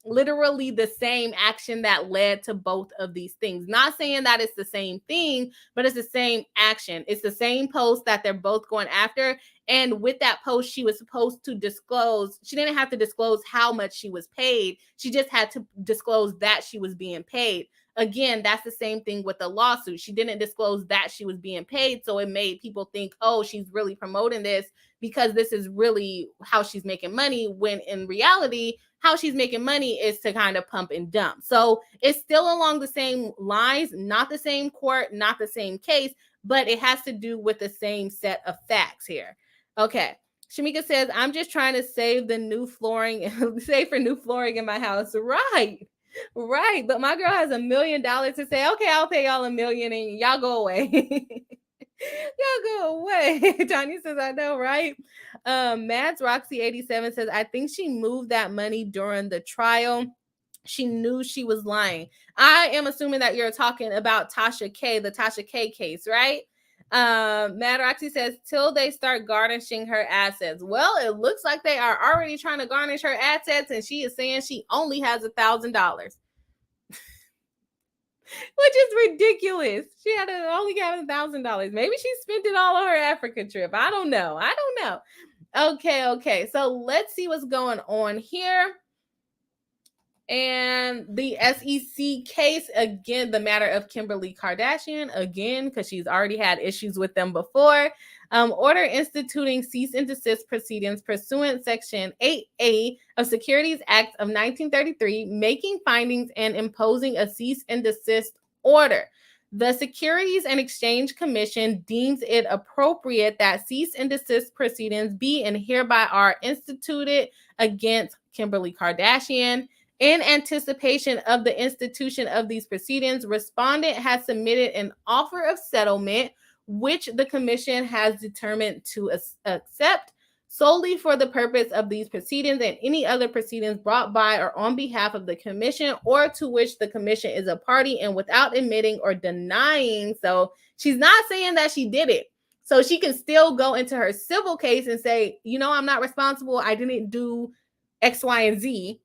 literally the same action that led to both of these things. Not saying that it's the same thing, but it's the same action. It's the same post that they're both going after. And with that post, she was supposed to disclose. She didn't have to disclose how much she was paid. She just had to disclose that she was being paid. Again, that's the same thing with the lawsuit. She didn't disclose that she was being paid. So it made people think, oh, she's really promoting this because this is really how she's making money, when in reality, how she's making money is to kind of pump and dump. So it's still along the same lines, not the same court, not the same case, but it has to do with the same set of facts here. Okay. Shamika says, I'm just trying to save the new flooring, save for new flooring in my house. Right. But my girl has $1 million to say, okay, I'll pay y'all $1 million and y'all go away. Y'all go away. Tanya says, I know, right? Mads Roxy 87 says, I think she moved that money during the trial. She knew she was lying. I am assuming that you're talking about Tasha K, the Tasha K case, right? Mad Roxy says, till they start garnishing her assets. Well, it looks like they are already trying to garnish her assets, and she is saying she only has $1,000. Which is ridiculous. She had only got $1,000. Maybe she spent it all on her Africa trip. I don't know. Okay. So let's see what's going on here. And the SEC case, again, the matter of Kimberly Kardashian, again, because she's already had issues with them before. Order instituting cease and desist proceedings pursuant Section 8A of Securities Act of 1933, making findings and imposing a cease and desist order. The Securities and Exchange Commission deems it appropriate that cease and desist proceedings be and hereby are instituted against Kimberly Kardashian. In anticipation of the institution of these proceedings, respondent has submitted an offer of settlement, which the commission has determined to accept solely for the purpose of these proceedings and any other proceedings brought by or on behalf of the commission or to which the commission is a party, and without admitting or denying. So she's not saying that she did it. So she can still go into her civil case and say, I'm not responsible. I didn't do X, Y, and Z.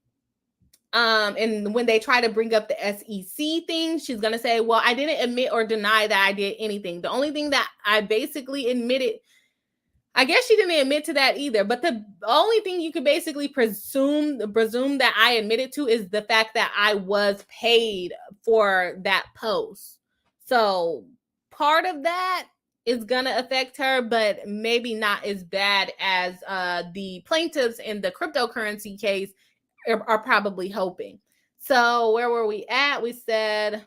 And when they try to bring up the SEC thing, she's going to say, well, I didn't admit or deny that I did anything. The only thing that I basically admitted, I guess she didn't admit to that either. But the only thing you could basically presume that I admitted to is the fact that I was paid for that post. So part of that is going to affect her, but maybe not as bad as the plaintiffs in the cryptocurrency case are probably hoping. So where were we at? We said,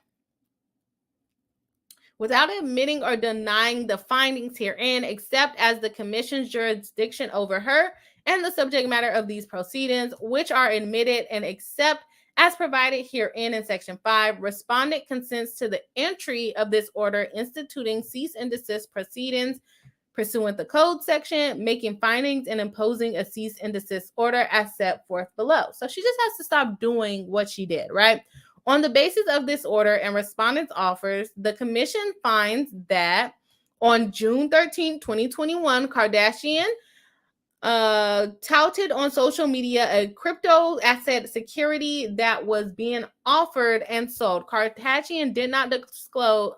without admitting or denying the findings herein, except as the commission's jurisdiction over her and the subject matter of these proceedings, which are admitted and except as provided herein in Section 5, respondent consents to the entry of this order instituting cease and desist proceedings pursuant the code section, making findings and imposing a cease and desist order as set forth below. So she just has to stop doing what she did, right? On the basis of this order and respondent's offers, the commission finds that on June 13, 2021, Kardashian touted on social media a crypto asset security that was being offered and sold. Kardashian did not disclose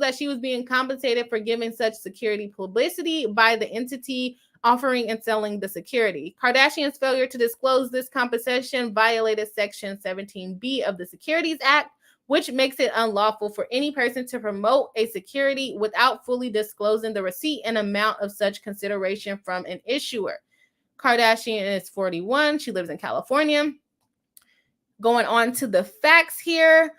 that she was being compensated for giving such security publicity by the entity offering and selling the security. Kardashian's failure to disclose this compensation violated Section 17B of the Securities Act, which makes it unlawful for any person to promote a security without fully disclosing the receipt and amount of such consideration from an issuer. Kardashian is 41. She lives in California. Going on to the facts here.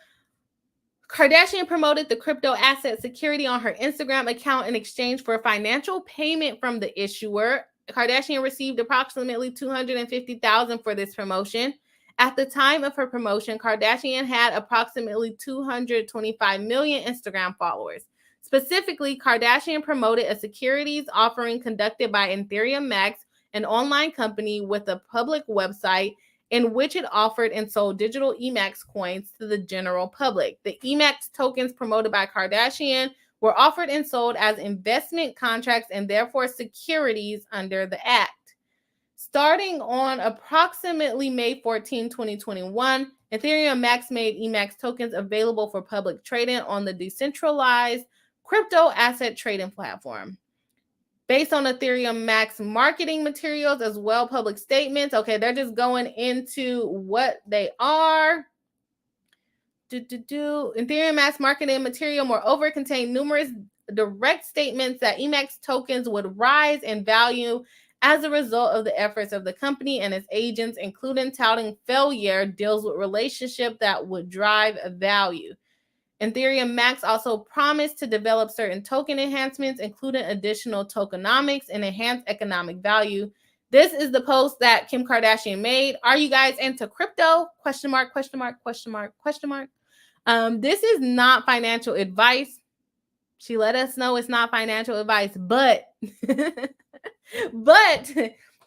Kardashian promoted the crypto asset security on her Instagram account in exchange for financial payment from the issuer. Kardashian received approximately $250,000 for this promotion. At the time of her promotion, Kardashian had approximately 225 million Instagram followers. Specifically, Kardashian promoted a securities offering conducted by Ethereum Max, an online company with a public website in which it offered and sold digital EMAX coins to the general public. The EMAX tokens promoted by Kardashian were offered and sold as investment contracts and therefore securities under the Act. Starting on approximately May 14, 2021, Ethereum Max made EMAX tokens available for public trading on the decentralized crypto asset trading platform. Based on Ethereum Max marketing materials as well public statements. Okay, they're just going into what they are. Ethereum Max marketing material, moreover, contained numerous direct statements that EMAX tokens would rise in value as a result of the efforts of the company and its agents, including touting failure deals with relationship that would drive value. Ethereum Max also promised to develop certain token enhancements, including additional tokenomics and enhanced economic value. This is the post that Kim Kardashian made. Are you guys into crypto? Question mark, question mark, question mark, question mark. This is not financial advice. She let us know it's not financial advice, but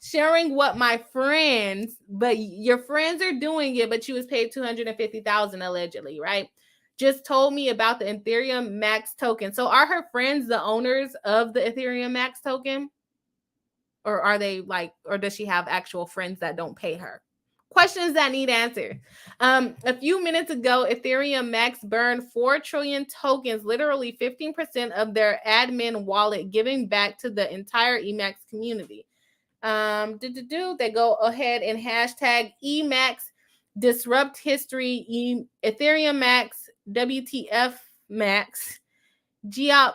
sharing what my friends, but your friends are doing it, but she was paid $250,000 allegedly, right? Just told me about the Ethereum Max token. So are her friends the owners of the Ethereum Max token? Or are they or does she have actual friends that don't pay her? Questions that need answered. A few minutes ago, Ethereum Max burned 4 trillion tokens, literally 15% of their admin wallet, giving back to the entire EMAX community. They go ahead and hashtag EMAX disrupt history, Ethereum Max, WTF Max, Geop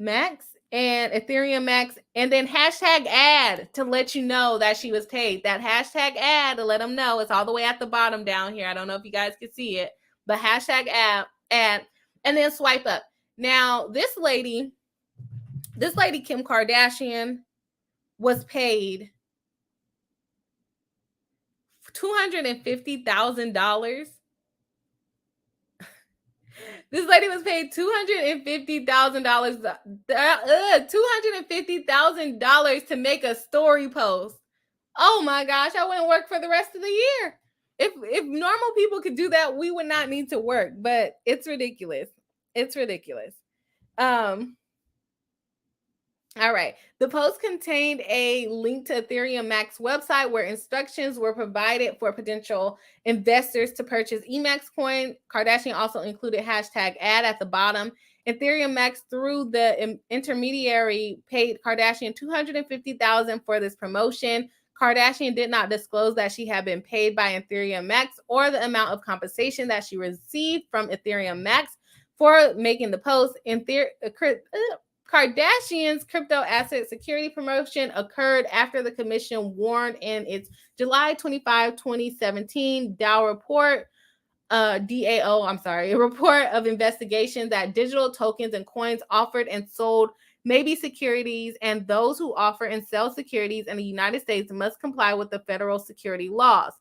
Max, and Ethereum Max, and then hashtag ad to let you know that she was paid. That hashtag ad to let them know. It's all the way at the bottom down here. I don't know if you guys can see it, but hashtag ad, and then swipe up. Now, this lady, Kim Kardashian, was paid $250,000. This lady was paid $250,000 to make a story post. Oh my gosh, I wouldn't work for the rest of the year. If normal people could do that, we would not need to work, but it's ridiculous. It's ridiculous. All right. The post contained a link to Ethereum Max website where instructions were provided for potential investors to purchase Emax coin. Kardashian also included hashtag ad at the bottom. Ethereum Max, through the intermediary, paid Kardashian $250,000 for this promotion. Kardashian did not disclose that she had been paid by Ethereum Max or the amount of compensation that she received from Ethereum Max for making the post. Kardashian's crypto asset security promotion occurred after the commission warned in its July 25, 2017 DAO report, a report of investigation that digital tokens and coins offered and sold may be securities, and those who offer and sell securities in the United States must comply with the federal security laws.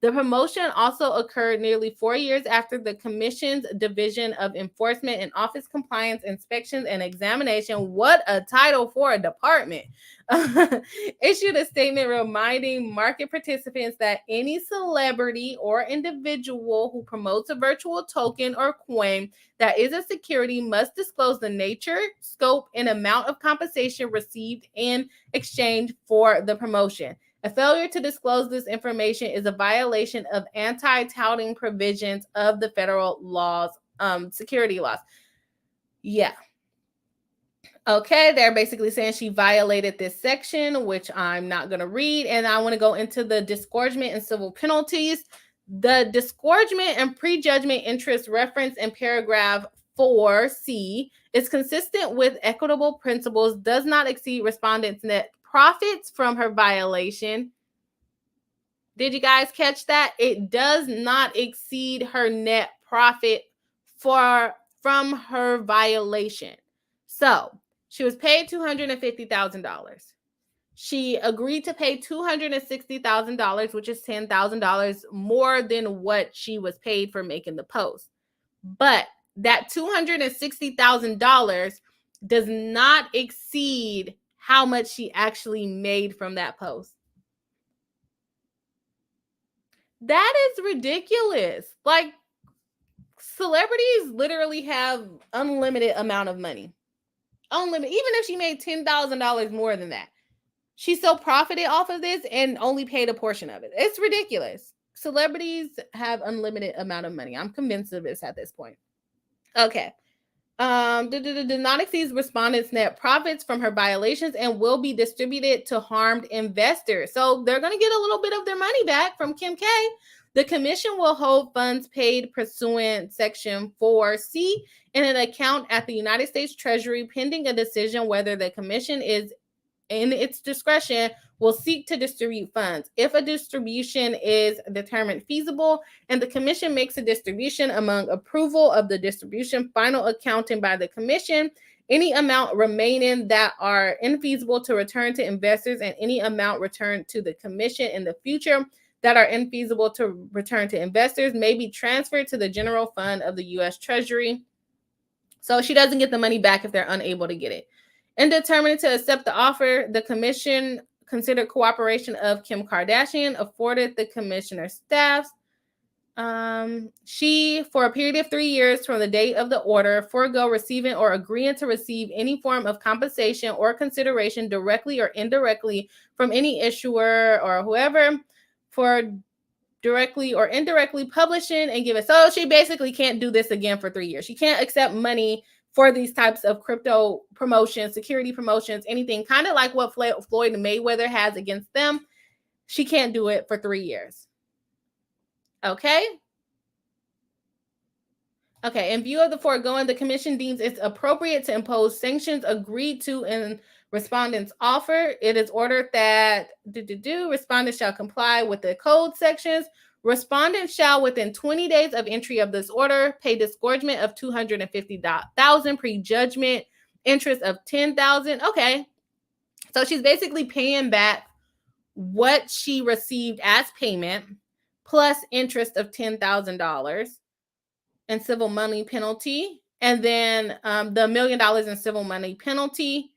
The promotion also occurred nearly 4 years after the Commission's Division of Enforcement and Office Compliance Inspections and Examination, what a title for a department, issued a statement reminding market participants that any celebrity or individual who promotes a virtual token or coin that is a security must disclose the nature, scope, and amount of compensation received in exchange for the promotion. A failure to disclose this information is a violation of anti-touting provisions of the federal laws, security laws. Yeah. Okay, they're basically saying she violated this section, which I'm not going to read. And I want to go into the disgorgement and civil penalties. The disgorgement and prejudgment interest reference in paragraph 4C is consistent with equitable principles, does not exceed respondents' net profits from her violation. Did you guys catch that? It does not exceed her net profit from her violation. So she was paid $250,000. She agreed to pay $260,000, which is $10,000 more than what she was paid for making the post. But that $260,000 does not exceed how much she actually made from that post. That is ridiculous. Like, celebrities literally have unlimited amount of money. Unlimited. Even if she made $10,000 more than that, she still profited off of this and only paid a portion of it. It's ridiculous. Celebrities have unlimited amount of money. I'm convinced of this at this point. Okay. Does not exceed respondents' net profits from her violations and will be distributed to harmed investors. So they're going to get a little bit of their money back from Kim K. The commission will hold funds paid pursuant Section 4C in an account at the United States Treasury pending a decision whether the commission is in its discretion will seek to distribute funds. If a distribution is determined feasible and the commission makes a distribution among approval of the distribution, final accounting by the commission, any amount remaining that are infeasible to return to investors and any amount returned to the commission in the future that are infeasible to return to investors may be transferred to the general fund of the U.S. Treasury. So she doesn't get the money back if they're unable to get it. In determining to accept the offer, the commission considered cooperation of Kim Kardashian, afforded the commissioner's staff. She, for a period of 3 years from the date of the order, forego receiving or agreeing to receive any form of compensation or consideration directly or indirectly from any issuer or whoever for directly or indirectly publishing and giving. So she basically can't do this again for 3 years. She can't accept money for these types of crypto promotions, security promotions, anything, kind of like what Floyd Mayweather has against them. She can't do it for 3 years. Okay? Okay, in view of the foregoing, the commission deems it's appropriate to impose sanctions agreed to in respondent's offer. It is ordered that respondents shall comply with the code sections. Respondents shall, within 20 days of entry of this order, pay disgorgement of $250,000, prejudgment interest of $10,000. Okay, so she's basically paying back what she received as payment plus interest of $10,000 and civil money penalty, and then the $1 million in civil money penalty.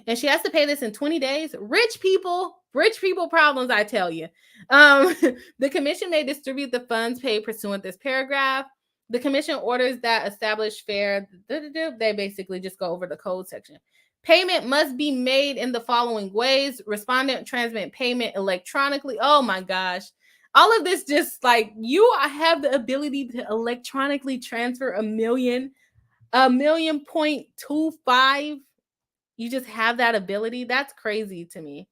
And she has to pay this in 20 days. Rich people problems, I tell you. The commission may distribute the funds paid pursuant this paragraph. The commission orders that establish fair. They basically just go over the code section. Payment must be made in the following ways. Respondent transmit payment electronically. Oh my gosh. All of this just like you have the ability to electronically transfer a million 0.25. You just have that ability. That's crazy to me.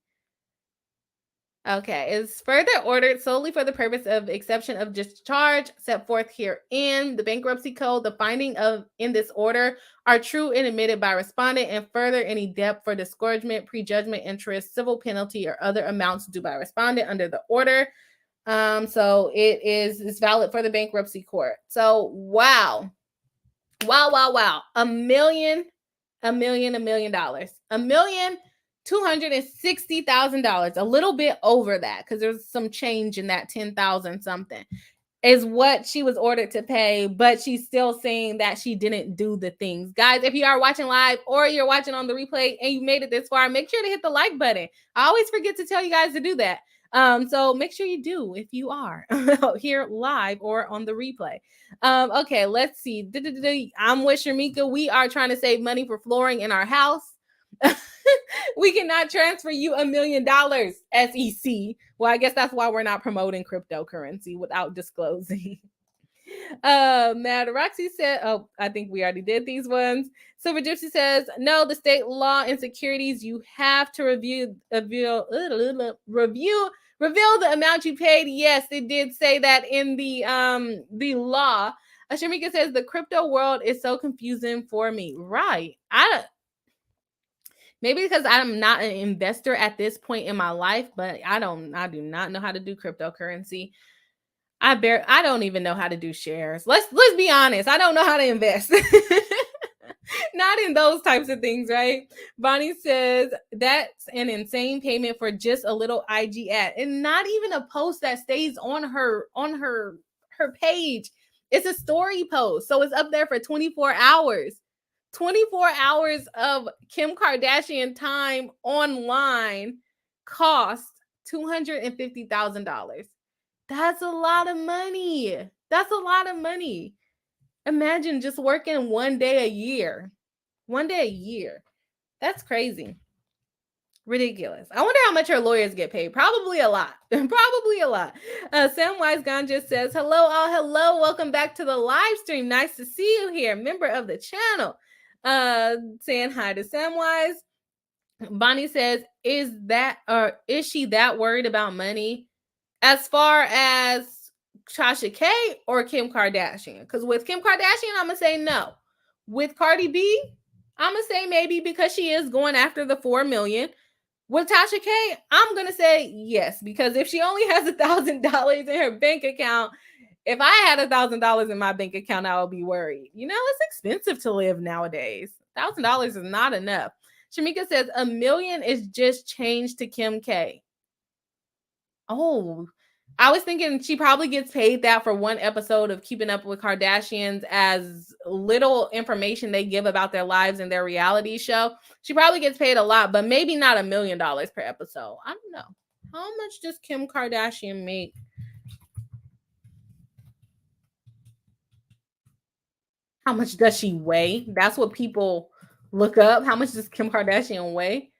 Okay, is further ordered solely for the purpose of exception of discharge set forth herein. The bankruptcy code, the finding of in this order are true and admitted by respondent, and further any debt for disgorgement, prejudgment interest, civil penalty, or other amounts due by respondent under the order. So it's valid for the bankruptcy court. So wow. $1 million, $1,260,000, a little bit over that because there's some change in that 10,000 something is what she was ordered to pay, but she's still saying that she didn't do the things. Guys, if you are watching live or you're watching on the replay and you made it this far, make sure to hit the like button. I always forget to tell you guys to do that. So make sure you do if you are here live or on the replay. Okay, let's see. I'm with Shamika. We are trying to save money for flooring in our house. We cannot transfer you $1 million, SEC. Well, I guess that's why we're not promoting cryptocurrency without disclosing. Mad Roxy said, oh, I think we already did these ones. Silver Gypsy says, no, the state law and securities, you have to reveal the amount you paid. Yes, it did say that in the law. Shamika says the crypto world is so confusing for me. Right. Maybe because I'm not an investor at this point in my life, but I do not know how to do cryptocurrency. I don't even know how to do shares. Let's be honest. I don't know how to invest. Not in those types of things, right? Bonnie says that's an insane payment for just a little IG ad, and not even a post that stays on her page. It's a story post, so it's up there for 24 hours. 24 hours of Kim Kardashian time online cost $250,000. That's a lot of money. That's a lot of money. Imagine just working one day a year. One day a year. That's crazy. Ridiculous. I wonder how much her lawyers get paid. Probably a lot. Probably a lot. Samwise Ganja says, hello, all. Hello. Welcome back to the live stream. Nice to see you here. Member of the channel. Saying hi to Samwise. Bonnie says, is she that worried about money? As far as Tasha K or Kim Kardashian? Because with Kim Kardashian, I'm going to say no. With Cardi B, I'm going to say maybe because she is going after the 4 million. With Tasha K, I'm going to say yes, because if she only has $1,000 in her bank account, if I had $1,000 in my bank account, I would be worried. You know, it's expensive to live nowadays. $1,000 is not enough. Shamika says $1 million is just changed to Kim K. Oh, I was thinking she probably gets paid that for one episode of Keeping Up with Kardashians, as little information they give about their lives and their reality show. She probably gets paid a lot, but maybe not $1 million per episode. I don't know. How much does Kim Kardashian make? How much does she weigh? That's what people look up. How much does Kim Kardashian weigh?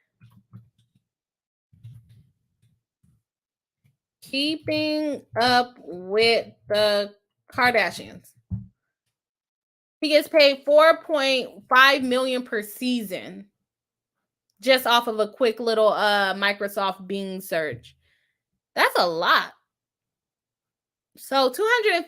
Keeping Up with the Kardashians. He gets paid $4.5 million per season, just off of a quick little Microsoft Bing search. That's a lot. So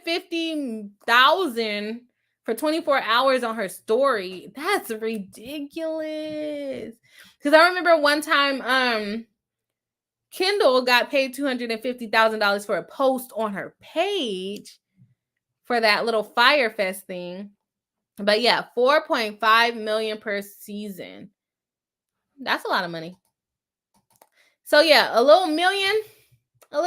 $250,000 for 24 hours on her story. That's ridiculous. Because I remember one time Kendall got paid $250,000 for a post on her page for that little Fyre Fest thing. But yeah, $4.5 million per season. That's a lot of money. So yeah, a little million. Kim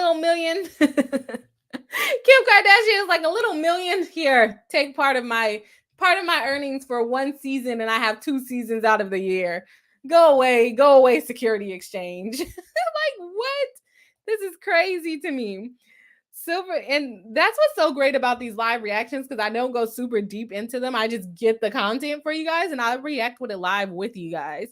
Kardashian is like a little million here. Take part of my earnings for one season, and I have 2 seasons out of the year. Go away, Security Exchange. Like, what? This is crazy to me. Silver, and that's what's so great about these live reactions, because I don't go super deep into them. I just get the content for you guys, and I react with it live with you guys.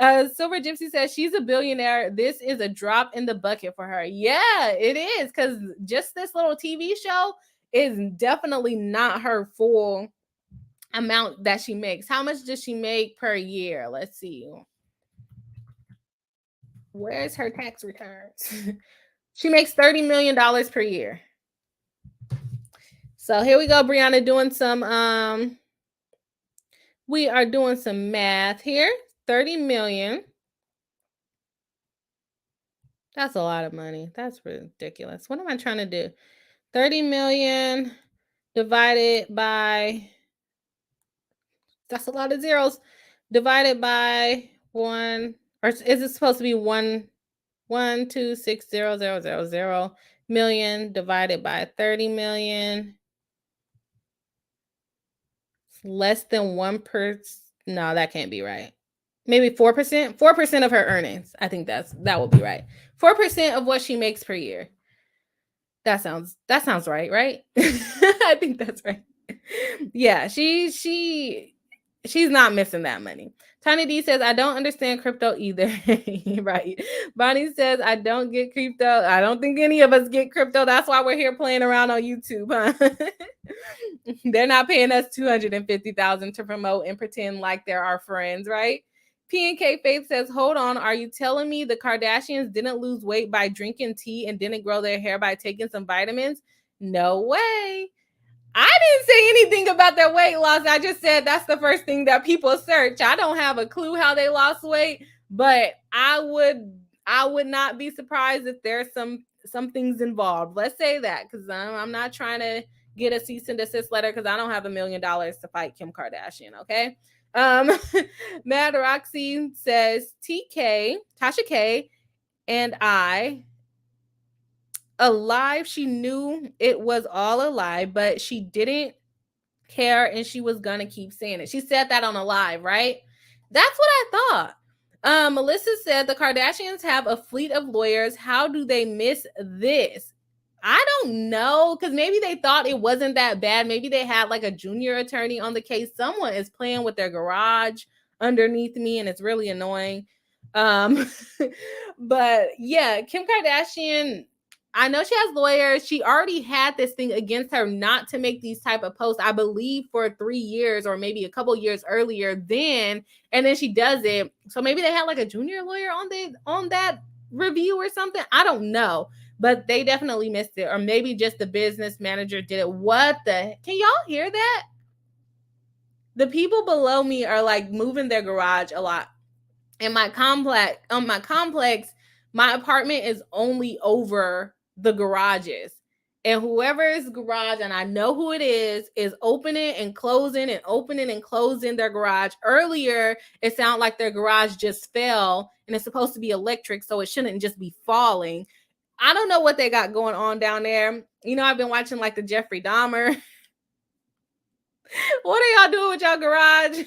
Silver Gypsy says she's a billionaire. This is a drop in the bucket for her. Yeah, it is, because just this little TV show is definitely not her full amount that she makes. How much does she make per year? Let's see. Where's her tax returns? She makes $30 million per year. So here we go, Brianna, doing some we are doing some math here. 30 million. That's a lot of money. That's ridiculous. What am I trying to do? 30 million divided by, that's a lot of zeros, divided by 1, or is it supposed to be 1,260,000 million divided by 30 million? Less than 1%. No, that can't be right. Maybe 4%. 4% of her earnings. I think that will be right. 4% of what she makes per year. That sounds right? I think that's right. Yeah, she's not missing that money. Tiny D says, I don't understand crypto either. Right. Bonnie says, I don't get crypto. I don't think any of us get crypto. That's why we're here playing around on YouTube, huh? They're not paying us $250,000 to promote and pretend like they're our friends, right? P&K Faith says, hold on, are you telling me the Kardashians didn't lose weight by drinking tea and didn't grow their hair by taking some vitamins? No way. I didn't say anything about their weight loss. I just said that's the first thing that people search. I don't have a clue how they lost weight, but I would not be surprised if there's some things involved. Let's say that, because I'm not trying to get a cease and desist letter, because I don't have $1 million to fight Kim Kardashian, okay? Mad Roxy says, Tasha K, and I, alive. She knew it was all a lie, but she didn't care, and she was gonna keep saying it. She said that on a live, right? That's what I thought. Melissa said the Kardashians have a fleet of lawyers. How do they miss this? I don't know, because maybe they thought it wasn't that bad. Maybe they had like a junior attorney on the case. Someone is playing with their garage underneath me, and it's really annoying. But yeah, Kim Kardashian, I know she has lawyers. She already had this thing against her not to make these type of posts, I believe, for 3 years or maybe a couple years earlier then, and then she does it. So maybe they had like a junior lawyer on that review or something. I don't know, but they definitely missed it, or maybe just the business manager did it. Can y'all hear that? The people below me are like moving their garage a lot. And my complex, my apartment is only over the garages, and whoever's garage, and I know who it is opening and closing their garage. Earlier, it sounded like their garage just fell, and it's supposed to be electric, so it shouldn't just be falling. I don't know what they got going on down there. You know, I've been watching like the Jeffrey Dahmer. What are y'all doing with y'all garage?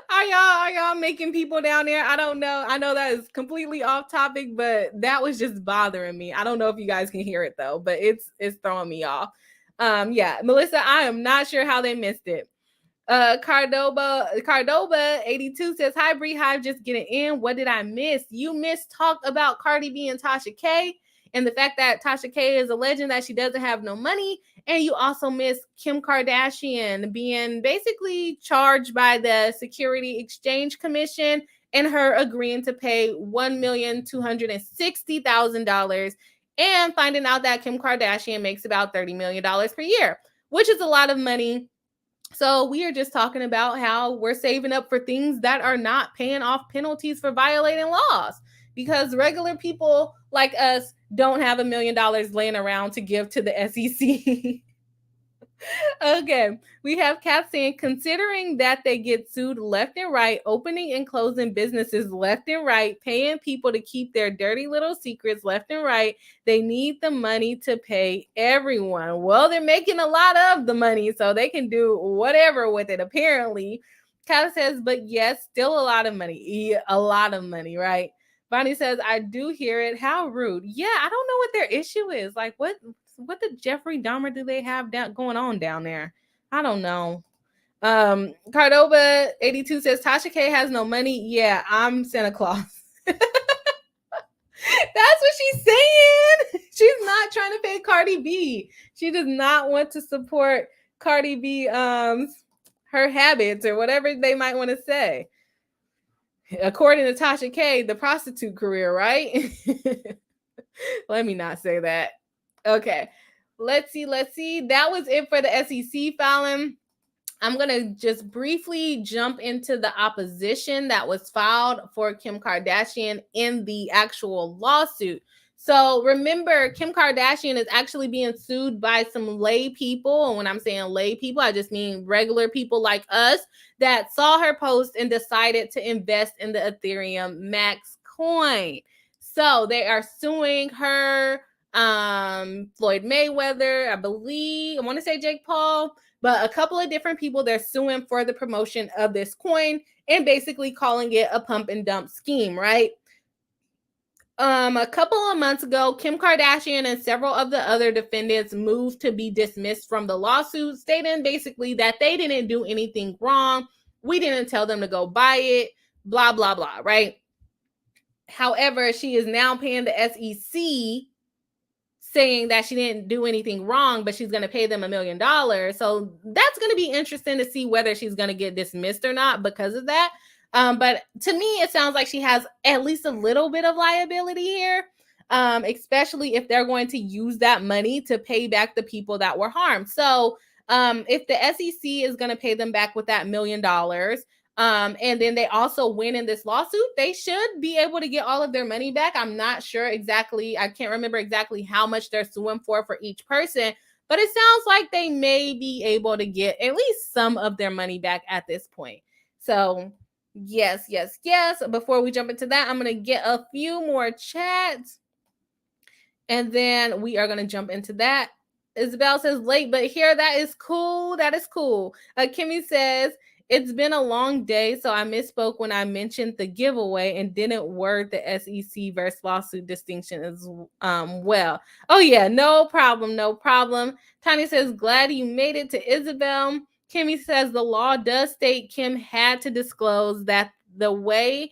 Are y'all making people down there? I don't know. I know that is completely off topic, but that was just bothering me. I don't know if you guys can hear it though, but it's throwing me off. Yeah, Melissa, I am not sure how they missed it. Cardoba 82 says, hi BRI-HIVE, just getting in. What did I miss? You missed talk about Cardi B and Tasha K, and the fact that Tasha K is alleging that she doesn't have no money. And you also miss Kim Kardashian being basically charged by the Security Exchange Commission and her agreeing to pay $1,260,000, and finding out that Kim Kardashian makes about $30 million per year, which is a lot of money. So we are just talking about how we're saving up for things that are not paying off penalties for violating laws, because regular people like us don't have $1 million laying around to give to the SEC. Okay, we have Kat saying, considering that they get sued left and right, opening and closing businesses left and right, paying people to keep their dirty little secrets left and right, they need the money to pay everyone. Well, they're making a lot of the money, so they can do whatever with it, apparently. Kat says, but yes, still a lot of money. A lot of money, right? Bonnie says, I do hear it. How rude. Yeah, I don't know what their issue is. Like, what did Jeffrey Dahmer do they have going on down there? I don't know. Cardova 82 says Tasha K has no money. Yeah, I'm Santa Claus. That's what she's saying. She's not trying to pay Cardi B. She does not want to support Cardi B her habits or whatever they might want to say. According to Tasha K, the prostitute career, right? Let me not say that. Okay. Let's see. That was it for the SEC filing. I'm going to just briefly jump into the opposition that was filed for Kim Kardashian in the actual lawsuit. So remember, Kim Kardashian is actually being sued by some lay people. And when I'm saying lay people, I just mean regular people like us that saw her post and decided to invest in the Ethereum Max coin. So they are suing her, Floyd Mayweather, I want to say Jake Paul, but a couple of different people they're suing for the promotion of this coin and basically calling it a pump and dump scheme, right? A couple of months ago, Kim Kardashian and several of the other defendants moved to be dismissed from the lawsuit, stating basically that they didn't do anything wrong. We didn't tell them to go buy it, blah, blah, blah, right? However, she is now paying the SEC, saying that she didn't do anything wrong, but she's going to pay them $1 million. So that's going to be interesting to see whether she's going to get dismissed or not because of that. But to me, it sounds like she has at least a little bit of liability here, especially if they're going to use that money to pay back the people that were harmed. So if the SEC is going to pay them back with that $1 million, and then they also win in this lawsuit, they should be able to get all of their money back. I'm not sure exactly. I can't remember exactly how much they're suing for each person, but it sounds like they may be able to get at least some of their money back at this point. So yes. Before we jump into that, I'm going to get a few more chats and then we are going to jump into that. Isabel says late, but here, that is cool. Kimmy says, it's been a long day, so I misspoke when I mentioned the giveaway and didn't word the SEC versus lawsuit distinction as well. Oh, yeah, no problem. Tanya says, glad you made it to Isabel. Kimmy says, the law does state Kim had to disclose that the way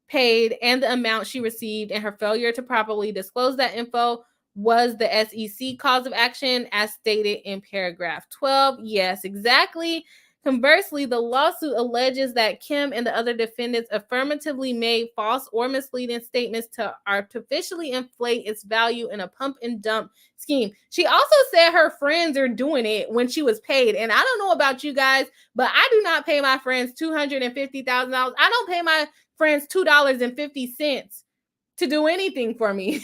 paid and the amount she received, and her failure to properly disclose that info was the SEC cause of action, as stated in paragraph 12. Yes, exactly. Conversely, the lawsuit alleges that Kim and the other defendants affirmatively made false or misleading statements to artificially inflate its value in a pump and dump scheme. She also said her friends are doing it when she was paid. And I don't know about you guys, but I do not pay my friends $250,000. I don't pay my friends $2.50 to do anything for me.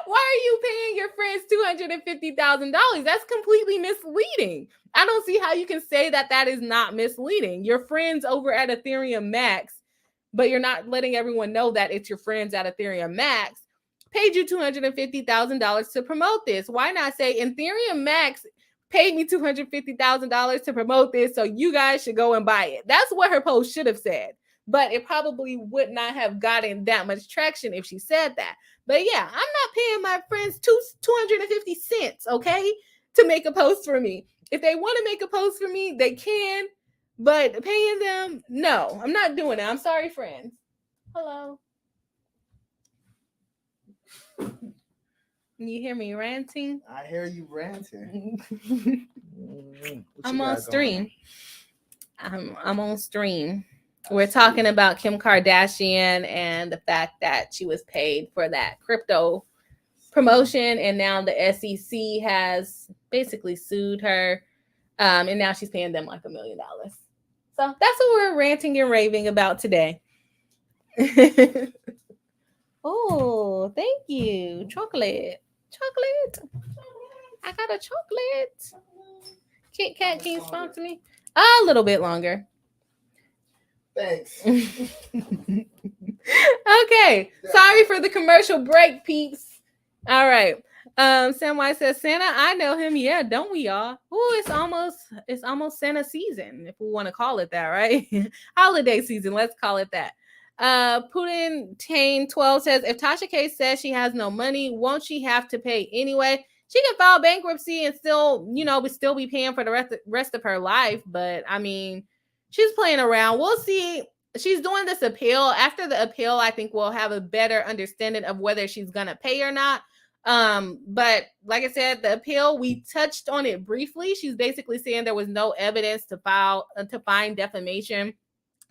Why are you paying your friends $250,000? That's completely misleading. I don't see how you can say that that is not misleading. Your friends over at Ethereum Max, but you're not letting everyone know that it's your friends at Ethereum Max, paid you $250,000 to promote this. Why not say Ethereum Max paid me $250,000 to promote this, so you guys should go and buy it? That's what her post should have said. But it probably would not have gotten that much traction if she said that. But yeah, I'm not paying my friends 250 cents, okay, to make a post for me. If they want to make a post for me, they can. But paying them, no, I'm not doing it. I'm sorry, friends. Hello. You hear me ranting? I hear you ranting. I'm on stream. I'm on stream. We're talking about Kim Kardashian and the fact that she was paid for that crypto promotion, and now the SEC has basically sued her, and now she's paying them like $1 million. So that's what we're ranting and raving about today. Oh, thank you. Chocolate. I got a chocolate. Kit Kat, can you sponsor me? A little bit longer. Thanks. Okay. Sorry for the commercial break, peeps. All right. Sam White says, Santa, I know him. Yeah, don't we all? Oh, it's almost Santa season, if we want to call it that, right? Holiday season, let's call it that. Putin Tane 12 says, if Tasha K says she has no money, won't she have to pay anyway? she can file bankruptcy and still, still be paying for the rest of her life. But I mean, she's playing around. We'll see. She's doing this appeal. After the appeal, I think we'll have a better understanding of whether she's gonna pay or not. But like I said, the appeal, we touched on it briefly. She's basically saying there was no evidence to find defamation.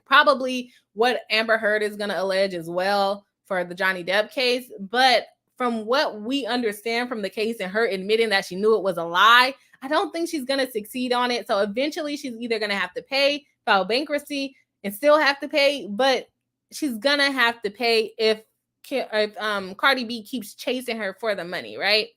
Probably what Amber Heard is gonna allege as well for the Johnny Depp case. But from what we understand from the case and her admitting that she knew it was a lie, I don't think she's going to succeed on it. So eventually she's either going to have to pay, file bankruptcy, and still have to pay, but she's going to have to pay if Cardi B keeps chasing her for the money, right?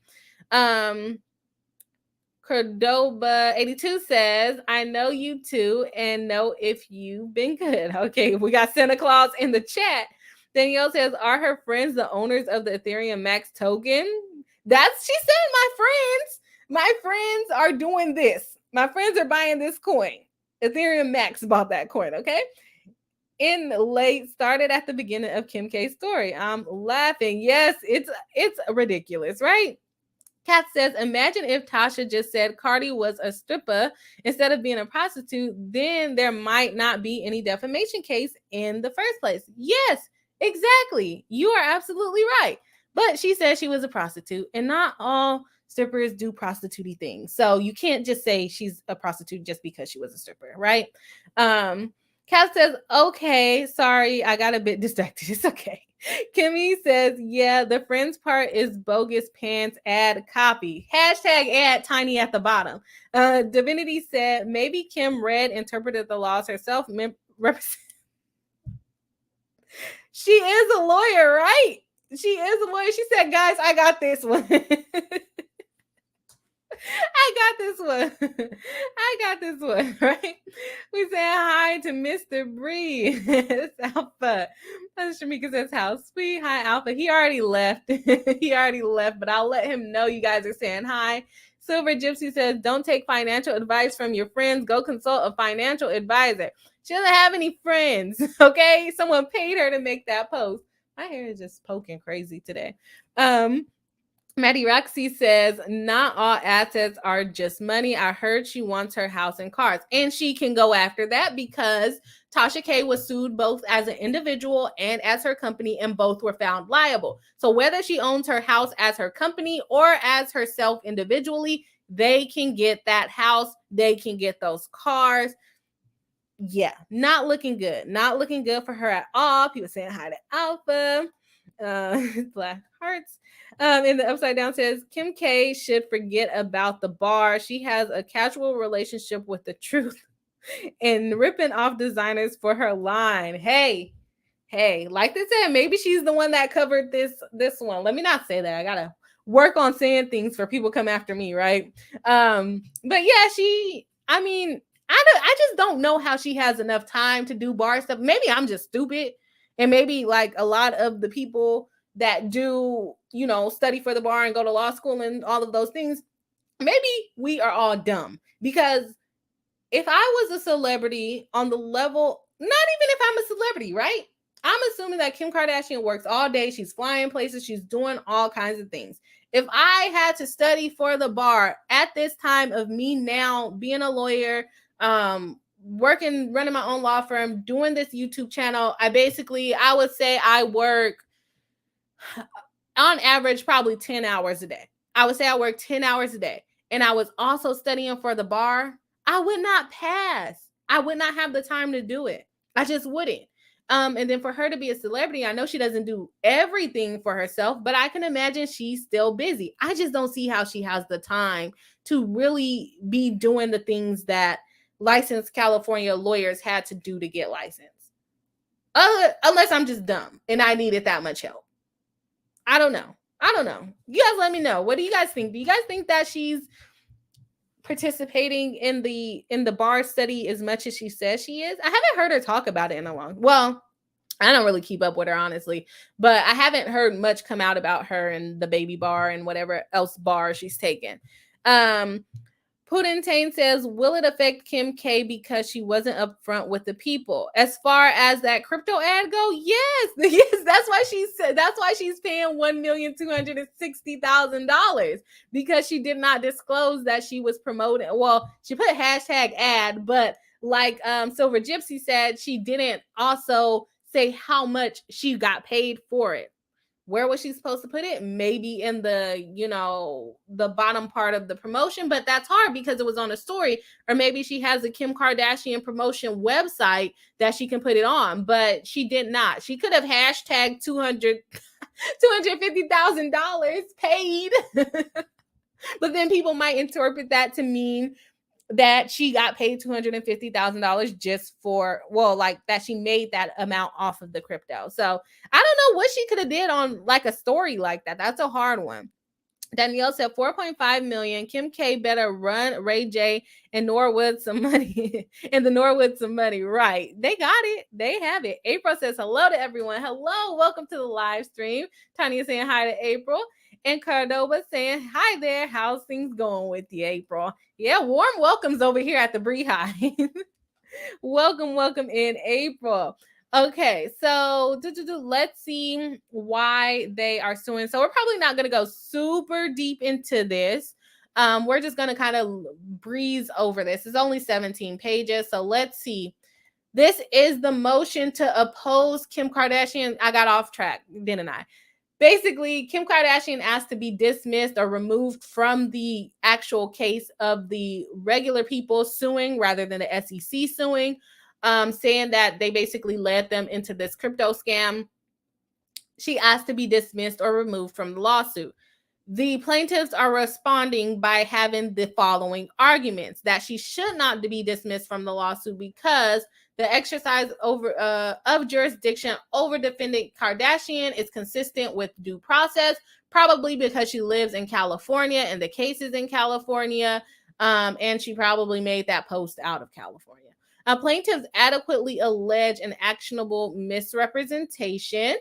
Cordoba 82 says, I know you too and know if you've been good. Okay, we got Santa Claus in the chat. Danielle says, are her friends the owners of the Ethereum Max token? She said, my friends are doing this. My friends are buying this coin. Ethereum Max bought that coin, okay? In late started at the beginning of Kim K's story. I'm laughing. Yes, it's ridiculous, right? Kat says, imagine if Tasha just said Cardi was a stripper instead of being a prostitute, then there might not be any defamation case in the first place. Yes, exactly. You are absolutely right. But she said she was a prostitute, and not all strippers do prostitute-y things. So you can't just say she's a prostitute just because she was a stripper, right? Kat says, okay, sorry, I got a bit distracted. It's okay. Kimmy says, yeah, the friends part is bogus pants ad copy. Hashtag ad tiny at the bottom. Divinity said, maybe Kim read, interpreted the laws herself. She is a lawyer, right? She is a lawyer. She said, guys, I got this one. I got this one, right? We say hi to Mr. Bree. It's Alpha. Shamika says, how sweet. Hi, Alpha. He already left. But I'll let him know you guys are saying hi. Silver Gypsy says, don't take financial advice from your friends. Go consult a financial advisor. She doesn't have any friends, okay? Someone paid her to make that post. My hair is just poking crazy today. Maddie Roxy says, not all assets are just money. I heard she wants her house and cars. And she can go after that because Tasha K was sued both as an individual and as her company, and both were found liable. So whether she owns her house as her company or as herself individually, they can get that house. They can get those cars. Yeah, not looking good. Not looking good for her at all. People saying hi to Alpha. Black hearts. In the upside down says, Kim K should forget about the bar. She has a casual relationship with the truth and ripping off designers for her line. Hey, like they said, maybe she's the one that covered this one. Let me not say that. I gotta work on saying things for people come after me, right? But yeah, I just don't know how she has enough time to do bar stuff. Maybe I'm just stupid. And maybe like a lot of the people that do, study for the bar and go to law school and all of those things, maybe we are all dumb. Because if I was a celebrity on the level, not even if I'm a celebrity, right? I'm assuming that Kim Kardashian works all day. She's flying places. She's doing all kinds of things. If I had to study for the bar at this time of me now being a lawyer, running my own law firm, doing this YouTube channel, I would say I work on average probably 10 hours a day. I would say I work 10 hours a day. And I was also studying for the bar. I would not pass. I would not have the time to do it. I just wouldn't. And then for her to be a celebrity, I know she doesn't do everything for herself, but I can imagine she's still busy. I just don't see how she has the time to really be doing the things that licensed California lawyers had to do to get licensed. Unless I'm just dumb and I needed that much help. I don't know. You guys let me know. What do you guys think? Do you guys think that she's participating in the bar study as much as she says she is? I haven't heard her talk about it in a long. Well, I don't really keep up with her, honestly, but I haven't heard much come out about her and the baby bar and whatever else bar she's taken. Putintain says, will it affect Kim K because she wasn't upfront with the people? As far as that crypto ad go, yes, yes, that's why she said that's why she's paying $1,260,000 because she did not disclose that she was promoting. Well, she put hashtag ad, but like Silver Gypsy said, she didn't also say how much she got paid for it. Where was she supposed to put it? Maybe in the, the bottom part of the promotion, but that's hard because it was on a story. Or maybe she has a Kim Kardashian promotion website that she can put it on, but she did not. She could have hashtagged $250,000 paid, but then people might interpret that to mean that she got paid $250,000 just for, like that she made that amount off of the crypto. So I don't know what she could have did on like a story like that. That's a hard one. Danielle said 4.5 million. Kim K better run Ray J and Norwood some money. And the Norwood some money. Right. They got it. They have it. April says hello to everyone. Hello. Welcome to the live stream. Tanya saying hi to April. And Cordova saying, hi there. How's things going with you, April? Yeah, warm welcomes over here at the BRI-HIVE. welcome in, April. Okay, so let's see why they are suing. So we're probably not going to go super deep into this. We're just going to kind of breeze over this. It's only 17 pages, so let's see. This is the motion to oppose Kim Kardashian. I got off track, didn't I? Basically, Kim Kardashian asked to be dismissed or removed from the actual case of the regular people suing rather than the SEC suing, saying that they basically led them into this crypto scam. She asked to be dismissed or removed from the lawsuit. The plaintiffs are responding by having the following arguments: that she should not be dismissed from the lawsuit because the exercise of jurisdiction over defendant Kardashian is consistent with due process, probably because she lives in California and the case is in California, and she probably made that post out of California. Plaintiffs adequately allege an actionable misrepresentation,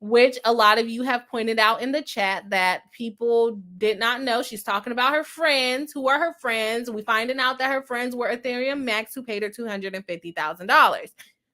which a lot of you have pointed out in the chat that people did not know. She's talking about her friends. Who are her friends? We finding out that her friends were Ethereum Max, who paid her $250,000.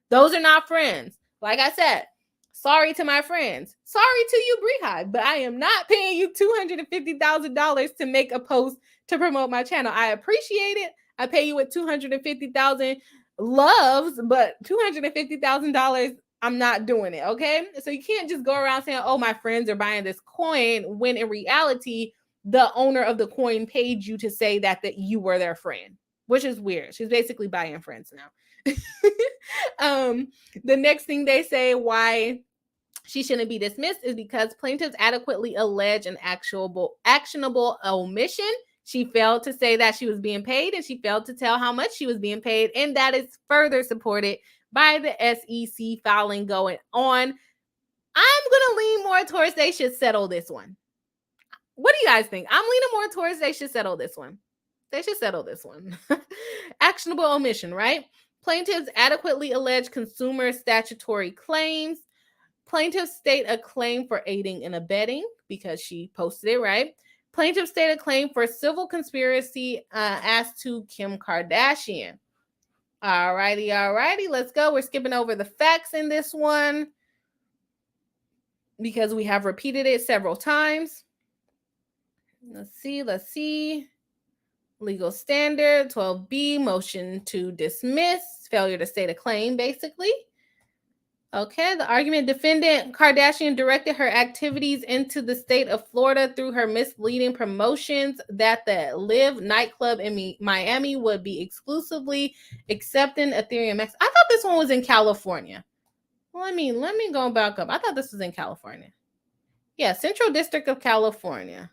Those are not friends. Like I said, sorry to my friends. Sorry to you, BRI-HIVE, but I am not paying you $250,000 to make a post to promote my channel. I appreciate it. I pay you with $250,000 loves, but $250,000, I'm not doing it, okay? So you can't just go around saying, oh, my friends are buying this coin, when in reality, the owner of the coin paid you to say that you were their friend, which is weird. She's basically buying friends now. The next thing they say why she shouldn't be dismissed is because plaintiffs adequately allege an actionable omission. She failed to say that she was being paid, and she failed to tell how much she was being paid, and that is further supported by the SEC filing going on. I'm going to lean more towards they should settle this one. What do you guys think? I'm leaning more towards they should settle this one. They should settle this one. Actionable omission, right? Plaintiffs adequately allege consumer statutory claims. Plaintiffs state a claim for aiding and abetting because she posted it, right? Plaintiffs state a claim for civil conspiracy as to Kim Kardashian. All righty. Let's go. We're skipping over the facts in this one because we have repeated it several times. Let's see. Legal standard 12B, motion to dismiss, failure to state a claim, basically. Okay, the argument: defendant Kardashian directed her activities into the state of Florida through her misleading promotions that the Live nightclub in Miami would be exclusively accepting Ethereum Max. I thought this one was in California. Let me go back up. I thought this was in California. Yeah, Central District of California.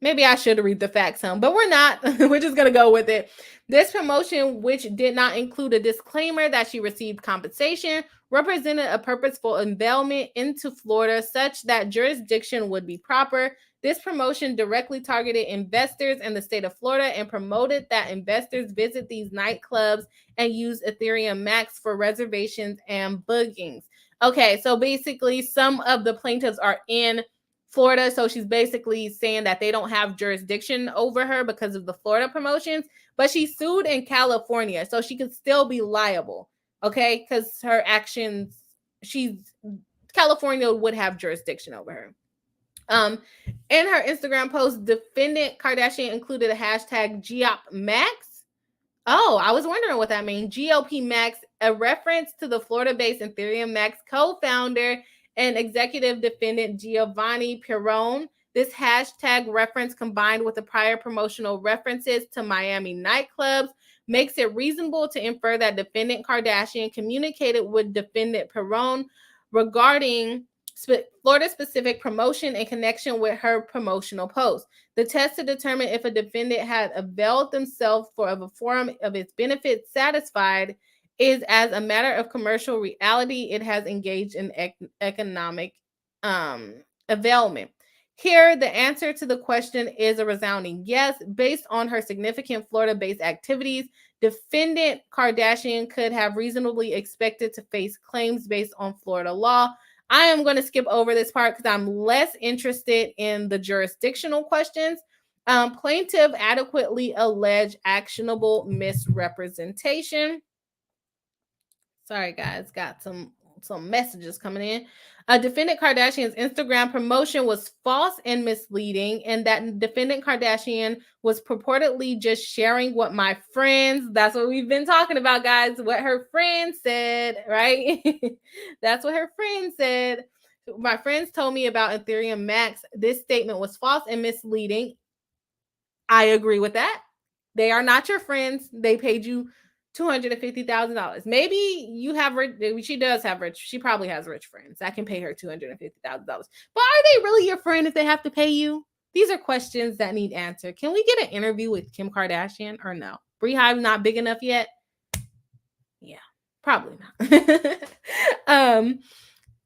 Maybe I should read the facts home, but we're not. We're just going to go with it. This promotion, which did not include a disclaimer that she received compensation, represented a purposeful unveilment into Florida such that jurisdiction would be proper. This promotion directly targeted investors in the state of Florida and promoted that investors visit these nightclubs and use Ethereum Max for reservations and bookings. Okay, so basically some of the plaintiffs are in Florida. So she's basically saying that they don't have jurisdiction over her because of the Florida promotions, but she sued in California. So she could still be liable. Okay. Because her actions, California would have jurisdiction over her. In her Instagram post, defendant Kardashian included a hashtag GOPMax. Oh, I was wondering what that means. GOP Max, a reference to the Florida-based Ethereum Max co-founder and executive defendant Giovanni Perrone. This hashtag reference, combined with the prior promotional references to Miami nightclubs, makes it reasonable to infer that defendant Kardashian communicated with defendant Perrone regarding Florida-specific promotion in connection with her promotional post. The test to determine if a defendant had availed themselves of a forum of its benefits satisfied is, as a matter of commercial reality, it has engaged in economic availment. Here, the answer to the question is a resounding yes. Based on her significant Florida-based activities, defendant Kardashian could have reasonably expected to face claims based on Florida law. I am going to skip over this part because I'm less interested in the jurisdictional questions. Plaintiff adequately alleged actionable misrepresentation. Sorry, guys, got some messages coming in. Defendant Kardashian's Instagram promotion was false and misleading, and that defendant Kardashian was purportedly just sharing what my friends, that's what we've been talking about, guys, what her friends said, right? That's what her friends said. My friends told me about Ethereum Max. This statement was false and misleading. I agree with that. They are not your friends. They paid you $250,000. Maybe you have rich. She does have rich. She probably has rich friends that can pay her $250,000. But are they really your friend if they have to pay you? These are questions that need answered. Can we get an interview with Kim Kardashian or no? BRI-HIVE not big enough yet? Yeah, probably not.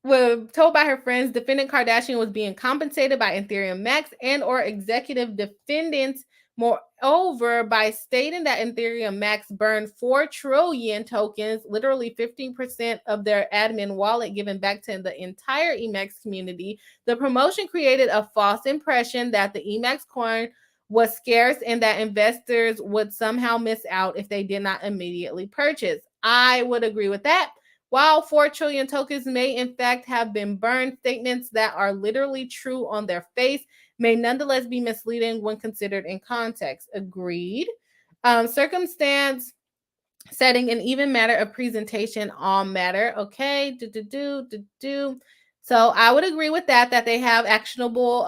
Well, told by her friends, defendant Kardashian was being compensated by Ethereum Max and or executive defendants. Moreover, by stating that Ethereum Max burned 4 trillion tokens, literally 15% of their admin wallet, given back to the entire Emax community, the promotion created a false impression that the Emax coin was scarce and that investors would somehow miss out if they did not immediately purchase. I would agree with that. While 4 trillion tokens may in fact have been burned, statements that are literally true on their face may nonetheless be misleading when considered in context. Agreed. Circumstance, setting, and even matter of presentation all matter. Okay. So I would agree with that they have actionable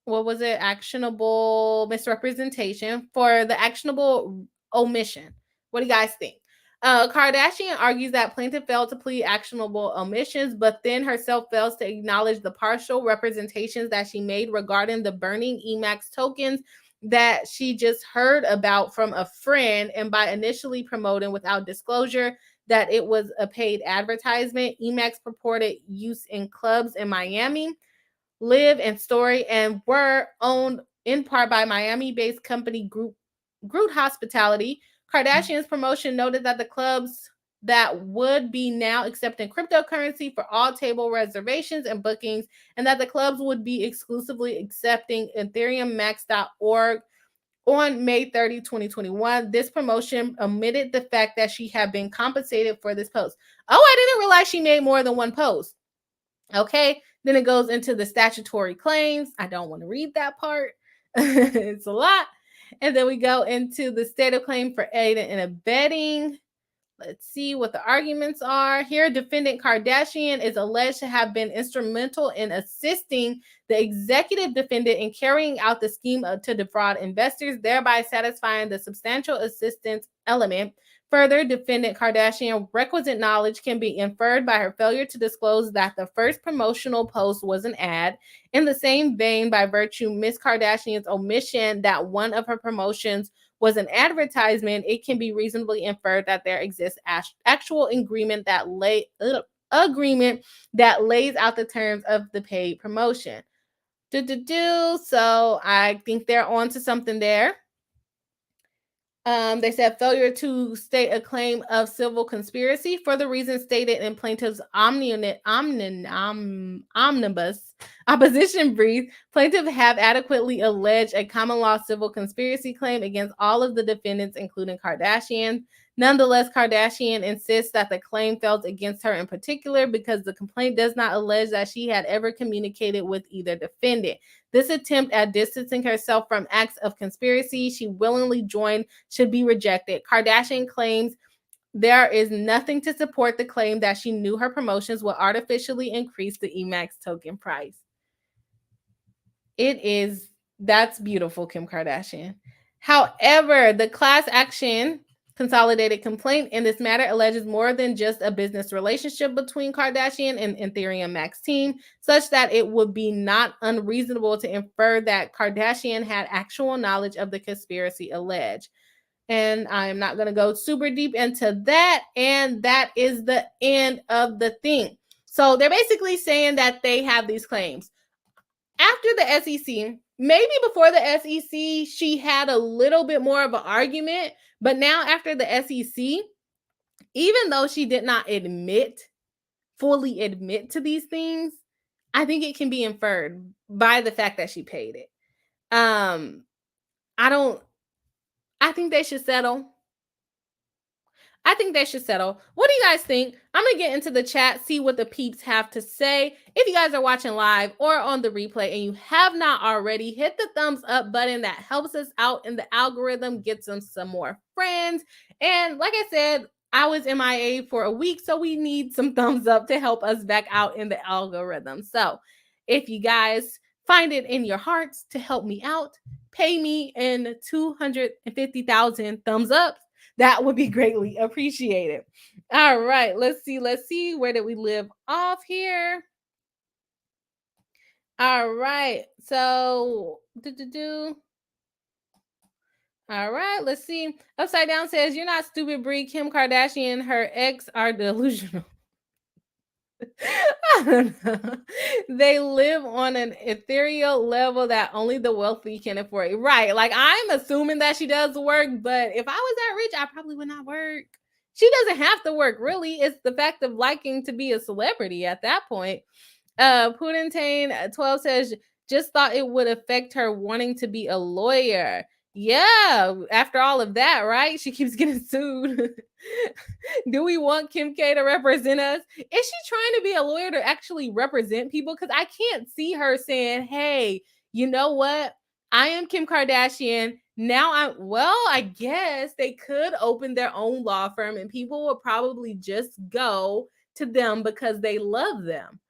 actionable misrepresentation. For the actionable omission, what do you guys think? Kardashian argues that plaintiff failed to plead actionable omissions, but then herself fails to acknowledge the partial representations that she made regarding the burning Emax tokens that she just heard about from a friend, and by initially promoting without disclosure that it was a paid advertisement. Emax purported use in clubs in Miami, Live and Story, and were owned in part by Miami-based company Groot Hospitality. Kardashian's promotion noted that the clubs that would be now accepting cryptocurrency for all table reservations and bookings, and that the clubs would be exclusively accepting EthereumMax.org on May 30, 2021. This promotion omitted the fact that she had been compensated for this post. Oh, I didn't realize she made more than one post. Okay, then it goes into the statutory claims. I don't want to read that part. It's a lot. And then we go into the state of claim for aiding and abetting. Let's see what the arguments are. Here, defendant Kardashian is alleged to have been instrumental in assisting the executive defendant in carrying out the scheme to defraud investors, thereby satisfying the substantial assistance element. Further, defendant Kardashian requisite knowledge can be inferred by her failure to disclose that the first promotional post was an ad. In the same vein, by virtue Ms. Kardashian's omission that one of her promotions was an advertisement, it can be reasonably inferred that there exists actual agreement that lays out the terms of the paid promotion. So I think they're on to something there. They said failure to state a claim of civil conspiracy for the reasons stated in plaintiff's omnibus opposition brief. Plaintiffs have adequately alleged a common law civil conspiracy claim against all of the defendants, including Kardashian. Nonetheless, Kardashian insists that the claim fails against her in particular because the complaint does not allege that she had ever communicated with either defendant. This attempt at distancing herself from acts of conspiracy she willingly joined should be rejected. Kardashian claims there is nothing to support the claim that she knew her promotions would artificially increase the EMAX token price. That's beautiful, Kim Kardashian. However, the class action consolidated complaint in this matter alleges more than just a business relationship between Kardashian and Ethereum Max team, such that it would be not unreasonable to infer that Kardashian had actual knowledge of the conspiracy alleged. And I'm not going to go super deep into that. And that is the end of the thing. So they're basically saying that they have these claims. After the SEC, maybe before the SEC, she had a little bit more of an argument. But now after the SEC, even though she did not fully admit to these things, I think it can be inferred by the fact that she paid it. I think they should settle. What do you guys think? I'm going to get into the chat, see what the peeps have to say. If you guys are watching live or on the replay and you have not already, hit the thumbs up button. That helps us out in the algorithm, gets them some more friends. And like I said, I was MIA for a week, so we need some thumbs up to help us back out in the algorithm. So if you guys find it in your hearts to help me out, pay me in 250,000 thumbs up. That would be greatly appreciated. All right, let's see. Where did we live off here? All right, so all right, let's see. Upside Down says, you're not stupid, Bri. Kim Kardashian and her ex are delusional. I don't know. They live on an ethereal level that only the wealthy can afford. Right. Like, I'm assuming that she does work, but if I was that rich, I probably would not work. She doesn't have to work, really. It's the fact of liking to be a celebrity at that point. Putintain 12 says, just thought it would affect her wanting to be a lawyer. Yeah, after all of that, right? She keeps getting sued. Do we want Kim K to represent us? Is she trying to be a lawyer to actually represent people? Because I can't see her saying, hey, you know what? I am Kim Kardashian. Now I guess they could open their own law firm and people will probably just go to them because they love them.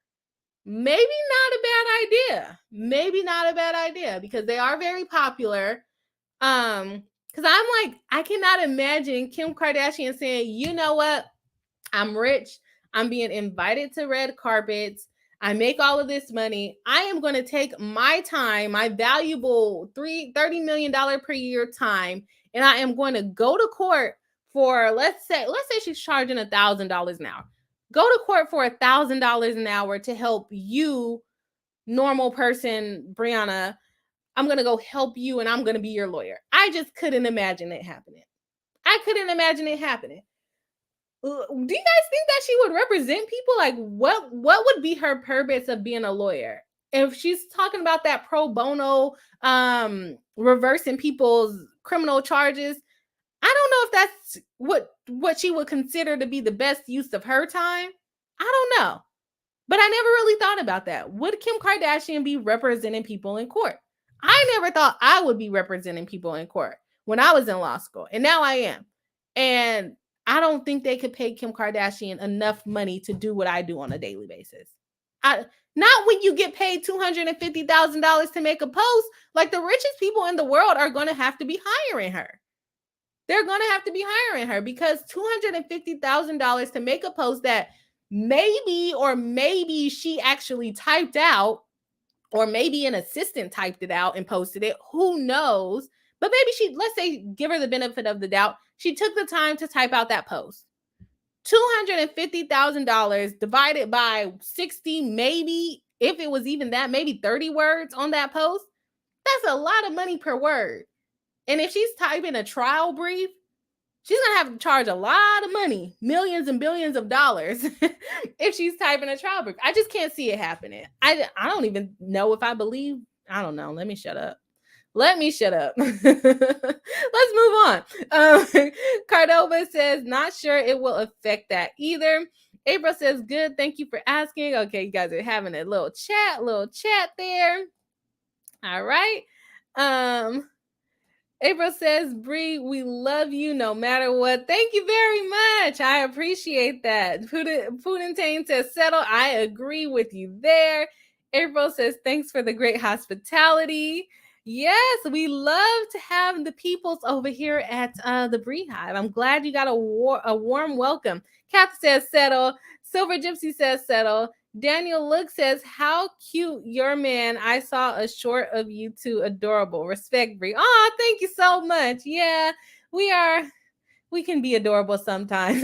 Maybe not a bad idea because they are very popular. Because I'm like, I cannot imagine Kim Kardashian saying, you know what? I'm rich. I'm being invited to red carpets. I make all of this money. I am going to take my time, my valuable $30 million per year time, and I am going to go to court for, let's say she's charging $1,000 an hour. Go to court for $1,000 an hour to help you, normal person, Brianna. I'm going to go help you and I'm going to be your lawyer. I just couldn't imagine it happening. Do you guys think that she would represent people? Like, what would be her purpose of being a lawyer? If she's talking about that pro bono, reversing people's criminal charges, I don't know if that's what she would consider to be the best use of her time. I don't know. But I never really thought about that. Would Kim Kardashian be representing people in court? I never thought I would be representing people in court when I was in law school, and now I am. And I don't think they could pay Kim Kardashian enough money to do what I do on a daily basis. Not when you get paid $250,000 to make a post. Like, the richest people in the world are going to have to be hiring her. They're going to have to be hiring her because $250,000 to make a post that maybe she actually typed out, or maybe an assistant typed it out and posted it. Who knows? But maybe let's say, give her the benefit of the doubt. She took the time to type out that post. $250,000 divided by 60, maybe, if it was even that, maybe 30 words on that post. That's a lot of money per word. And if she's typing a trial brief, she's going to have to charge a lot of money, millions and billions of dollars, if she's typing a trial brief. I just can't see it happening. I don't even know if I believe. I don't know. Let me shut up. Let's move on. Cardova says, not sure it will affect that either. April says, good. Thank you for asking. Okay, you guys are having a little chat there. All right. April says, Bri, we love you no matter what. Thank you very much. I appreciate that. Pudentain says, settle. I agree with you there. April says, thanks for the great hospitality. Yes, we love to have the peoples over here at the BRI-HIVE. I'm glad you got a warm welcome. Kath says, settle. Silver Gypsy says, settle. Daniel Look says, how cute your man. I saw a short of you two. Adorable. Respect, Bri. Oh, thank you so much. Yeah, we can be adorable sometimes.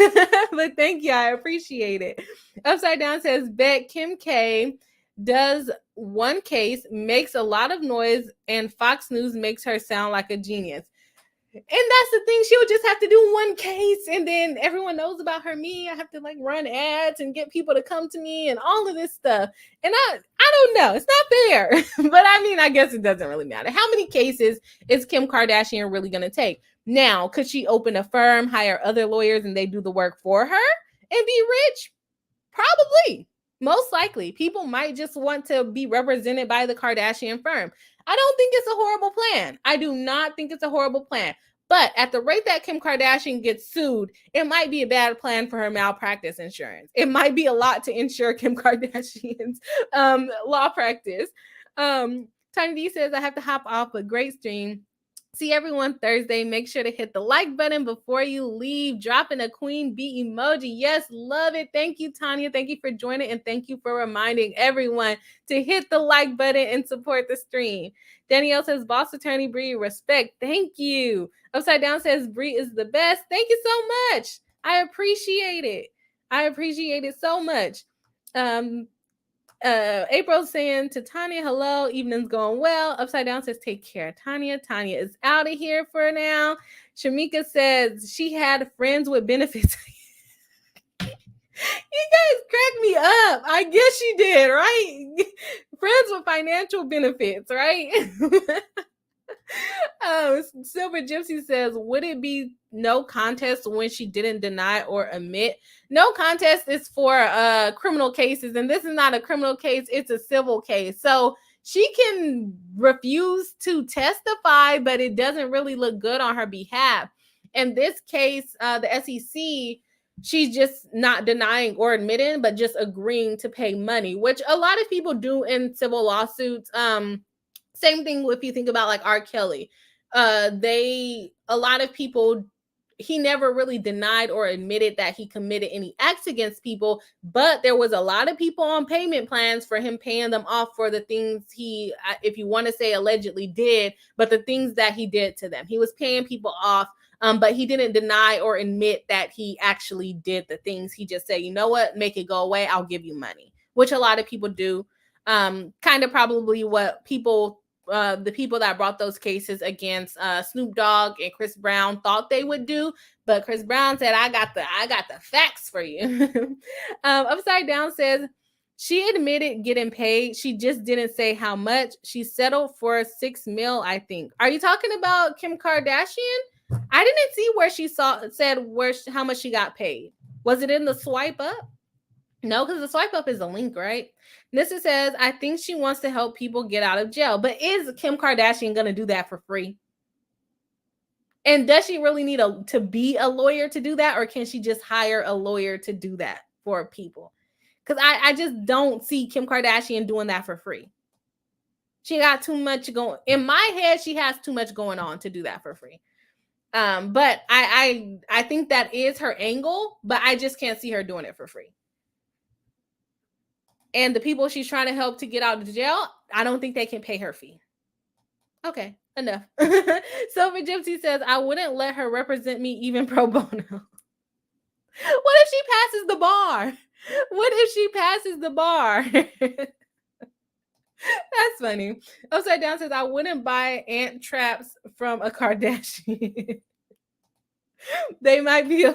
But thank you. I appreciate it. Upside Down says, bet Kim K does one case, makes a lot of noise, and Fox News makes her sound like a genius. And that's the thing. She would just have to do one case and then everyone knows about her. Me, I have to like run ads and get people to come to me and all of this stuff. And I don't know. It's not fair. But I mean, I guess it doesn't really matter. How many cases is Kim Kardashian really going to take? Now, could she open a firm, hire other lawyers, and they do the work for her and be rich? Probably. Most likely. People might just want to be represented by the Kardashian firm. I don't think it's a horrible plan. I do not think it's a horrible plan. But at the rate that Kim Kardashian gets sued, it might be a bad plan for her malpractice insurance. It might be a lot to insure Kim Kardashian's law practice. Tiny D says, I have to hop off a great stream. See everyone Thursday. Make sure to hit the like button before you leave. Dropping a queen bee emoji. Yes, love it. Thank you, Tanya. Thank you for joining, and thank you for reminding everyone to hit the like button and support the stream. Danielle says, Boss Attorney Bri, respect. Thank you. Upside Down says, Bri is the best. Thank you so much. I appreciate it. I appreciate it so much. April saying to Tanya, hello, evening's going well. Upside Down says, take care, Tanya. Tanya is out of here for now. Shamika says she had friends with benefits. You guys crack me up. I guess she did, right? Friends with financial benefits, right? Silver Gypsy says, would it be no contest when she didn't deny or admit? No contest is for criminal cases, and this is not a criminal case, it's a civil case. So she can refuse to testify, but it doesn't really look good on her behalf. In this case, the SEC, she's just not denying or admitting, but just agreeing to pay money, which a lot of people do in civil lawsuits. Same thing if you think about like R. Kelly. A lot of people, he never really denied or admitted that he committed any acts against people, but there was a lot of people on payment plans for him paying them off for the things he, if you want to say allegedly did, but the things that he did to them. He was paying people off, but he didn't deny or admit that he actually did the things. He just said, you know what, make it go away, I'll give you money, which a lot of people do. Kind of probably what people, the people that brought those cases against Snoop Dogg and Chris Brown thought they would do, but Chris Brown said, I got the facts for you. Upside Down says she admitted getting paid, she just didn't say how much. She settled for $6 million, I think. Are you talking about Kim Kardashian? I didn't see where she said how much she got paid. Was it in the swipe up? No, because the swipe up is a link, right? Nissa says, I think she wants to help people get out of jail. But is Kim Kardashian going to do that for free? And does she really need to be a lawyer to do that? Or can she just hire a lawyer to do that for people? Because I just don't see Kim Kardashian doing that for free. She got too much going. In my head, she has too much going on to do that for free. But I think that is her angle, but I just can't see her doing it for free. And the people she's trying to help to get out of jail, I don't think they can pay her fee. Okay, enough. Silver Gypsy says, I wouldn't let her represent me even pro bono. What if she passes the bar? What if she passes the bar? That's funny. Upside Down says, I wouldn't buy ant traps from a Kardashian. They might be,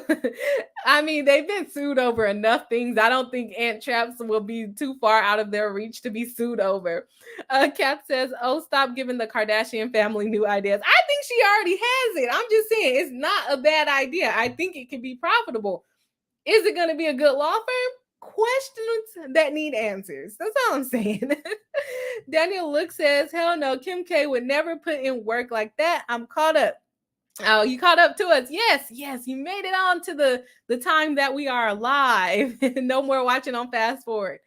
I mean, they've been sued over enough things. I don't think ant traps will be too far out of their reach to be sued over. Kat says, oh, stop giving the Kardashian family new ideas. I think she already has it. I'm just saying, it's not a bad idea. I think it can be profitable. Is it going to be a good law firm? Questions that need answers. That's all I'm saying. Daniel Look says, hell no, Kim K would never put in work like that. I'm caught up. Oh, you caught up to us. Yes, you made it on to the time that we are alive. No more watching on fast forward.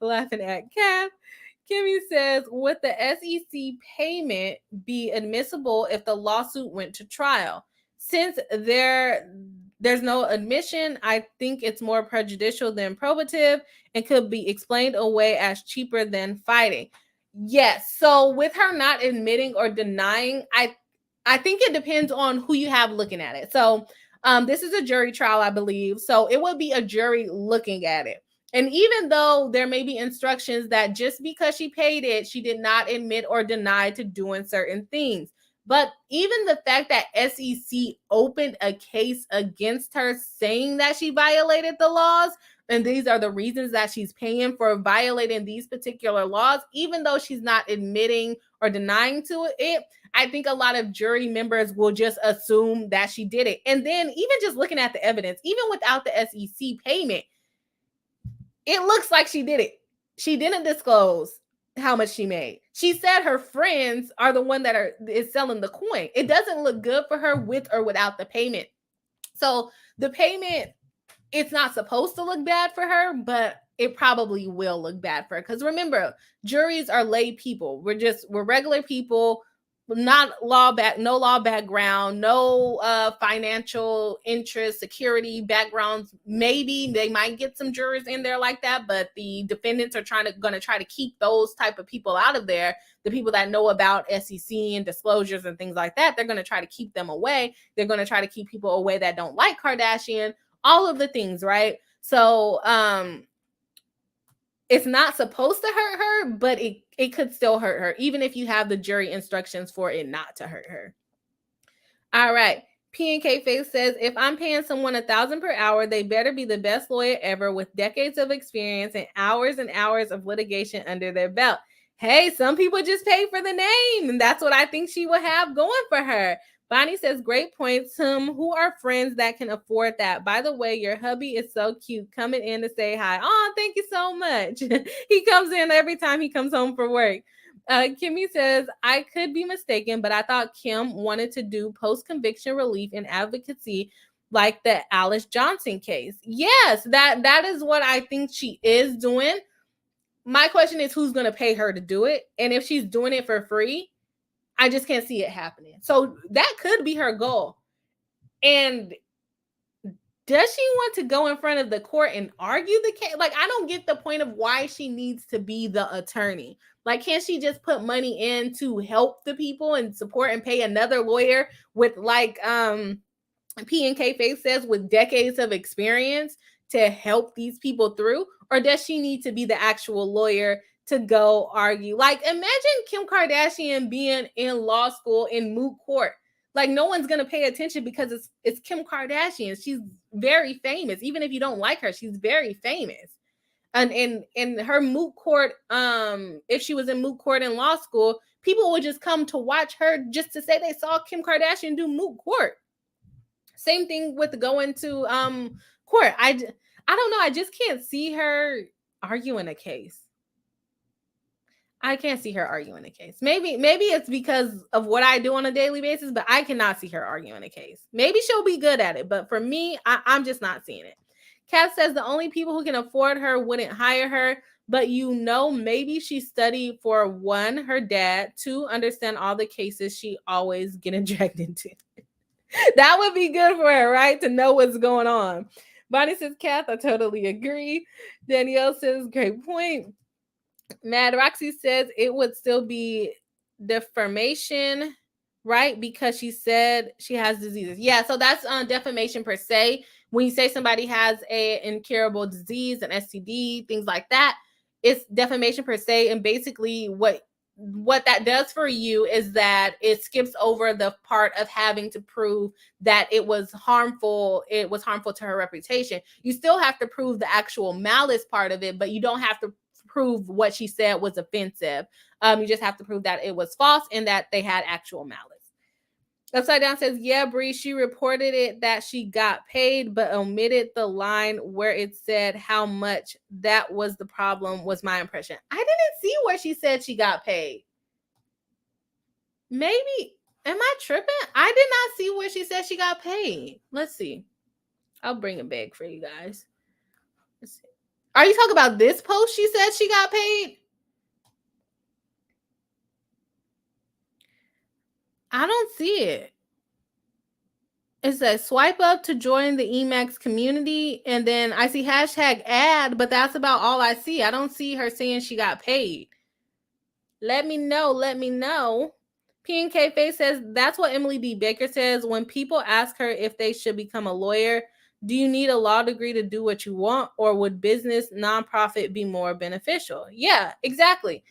Laughing at Kath. Kimmy says, would the SEC payment be admissible if the lawsuit went to trial? Since there's no admission, I think it's more prejudicial than probative and could be explained away as cheaper than fighting. Yes. So with her not admitting or denying, I think it depends on who you have looking at it. So this is a jury trial, I believe. So it would be a jury looking at it. And even though there may be instructions that just because she paid it, she did not admit or deny to doing certain things. But even the fact that SEC opened a case against her saying that she violated the laws, and these are the reasons that she's paying for violating these particular laws, even though she's not admitting or denying to it, I think a lot of jury members will just assume that she did it. And then even just looking at the evidence, even without the SEC payment, it looks like she did it. She didn't disclose how much she made. She said her friends are the one that is selling the coin. It doesn't look good for her with or without the payment. So the payment, it's not supposed to look bad for her, but it probably will look bad for her. Because remember, juries are lay people. We're regular people, no law background, no financial interest, security backgrounds. Maybe they might get some jurors in there like that, but the defendants are going to try to keep those type of people out of there. The people that know about SEC and disclosures and things like that, they're going to try to keep them away. They're going to try to keep people away that don't like Kardashian, all of the things, right? So it's not supposed to hurt her, but it could still hurt her, even if you have the jury instructions for it not to hurt her. All right. P&K Face says, if I'm paying someone $1,000 per hour, they better be the best lawyer ever with decades of experience and hours of litigation under their belt. Hey, some people just pay for the name, and that's what I think she will have going for her. Bonnie says, great points. Who are friends that can afford that? By the way, your hubby is so cute coming in to say hi. Oh, thank you so much. He comes in every time he comes home from work. Kimmy says, I could be mistaken, but I thought Kim wanted to do post-conviction relief and advocacy like the Alice Johnson case. Yes, that is what I think she is doing. My question is, who's going to pay her to do it? And if she's doing it for free, I just can't see it happening. So that could be her goal. And does she want to go in front of the court and argue the case? Like, I don't get the point of why she needs to be the attorney. Like, can't she just put money in to help the people and support and pay another lawyer with, like, P&K Faith says, with decades of experience to help these people through? Or does she need to be the actual lawyer to go argue? Like, imagine Kim Kardashian being in law school in moot court. Like, no one's going to pay attention because it's Kim Kardashian. She's very famous. Even if you don't like her, she's very famous. And in her moot court, if she was in moot court in law school, people would just come to watch her just to say they saw Kim Kardashian do moot court. Same thing with going to court. I don't know. I just can't see her arguing a case. I can't see her arguing a case. Maybe it's because of what I do on a daily basis, but I cannot see her arguing a case. Maybe she'll be good at it, but for me, I'm just not seeing it. Kat says the only people who can afford her wouldn't hire her, but maybe she studied for 1, her dad, 2, understand all the cases she always getting dragged into. That would be good for her, right? To know what's going on. Bonnie says, Kath, I totally agree. Danielle says, great point. Mad Roxy says it would still be defamation, right? Because she said she has diseases. Yeah, so that's defamation per se. When you say somebody has an incurable disease, an STD, things like that, it's defamation per se. And basically what that does for you is that it skips over the part of having to prove that it was harmful to her reputation. You still have to prove the actual malice part of it, but you don't have to prove what she said was offensive. You just have to prove that it was false and that they had actual malice. Upside Down says, yeah, Bri, she reported it that she got paid, but omitted the line where it said how much. That was the problem, was my impression. I didn't see where she said she got paid. Maybe, am I tripping? I did not see where she said she got paid. Let's see. I'll bring it back for you guys. Let's see. Are you talking about this post she said she got paid? I don't see it. It says swipe up to join the Emacs community, and then I see hashtag ad, but that's about all I see. I don't see her saying she got paid. Let me know. P&K Face says, that's what Emily D. Baker says. When people ask her if they should become a lawyer, do you need a law degree to do what you want, or would business, nonprofit be more beneficial? Yeah, exactly.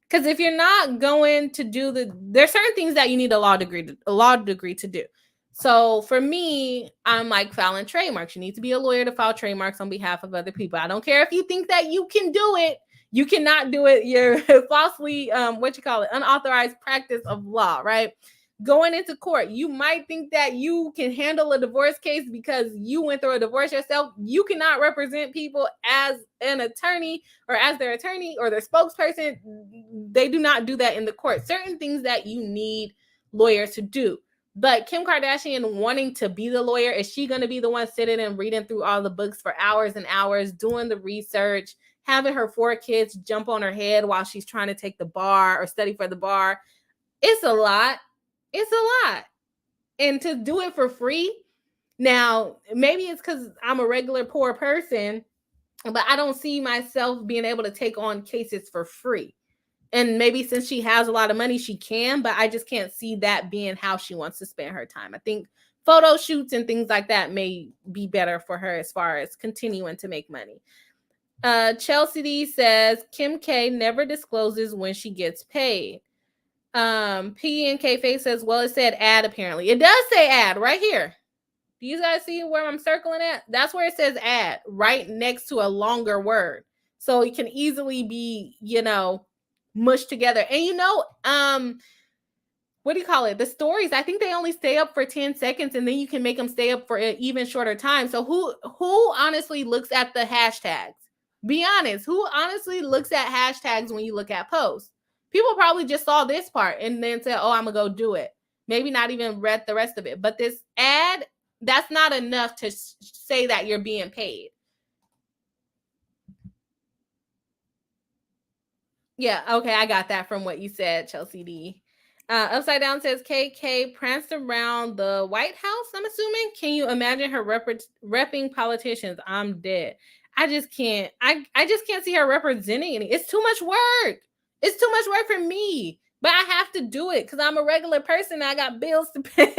Because if you're not going to do there's certain things that you need a law degree to do. So for me, I'm like filing trademarks. You need to be a lawyer to file trademarks on behalf of other people. I don't care if you think that you can do it. You cannot do it. You're falsely, unauthorized practice of law, right? Going into court, you might think that you can handle a divorce case because you went through a divorce yourself. You cannot represent people as an attorney or as their attorney or their spokesperson. They do not do that in the court. Certain things that you need lawyers to do. But Kim Kardashian wanting to be the lawyer, is she going to be the one sitting and reading through all the books for hours and hours, doing the research, having her 4 kids jump on her head while she's trying to take the bar or study for the bar? It's a lot. It's a lot. And to do it for free. Now, maybe it's because I'm a regular poor person, but I don't see myself being able to take on cases for free. And maybe since she has a lot of money, she can, but I just can't see that being how she wants to spend her time. I think photo shoots and things like that may be better for her as far as continuing to make money. Chelsea D says, Kim K never discloses when she gets paid. P and K Face says, well, it said ad apparently. It does say ad right here. Do you guys see where I'm circling at? That's where it says ad, right next to a longer word. So it can easily be, mushed together. And what do you call it? The stories, I think they only stay up for 10 seconds and then you can make them stay up for an even shorter time. So who honestly looks at the hashtags? Be honest. Who honestly looks at hashtags when you look at posts? People probably just saw this part and then said, oh, I'm going to go do it. Maybe not even read the rest of it. But this ad, that's not enough to say that you're being paid. Yeah, okay, I got that from what you said, Chelsea D. Upside Down says, KK pranced around the White House, I'm assuming. Can you imagine her repping politicians? I'm dead. I just can't. I just can't see her representing any. It's too much work. It's too much work for me. But I have to do it because I'm a regular person. I got bills to pay.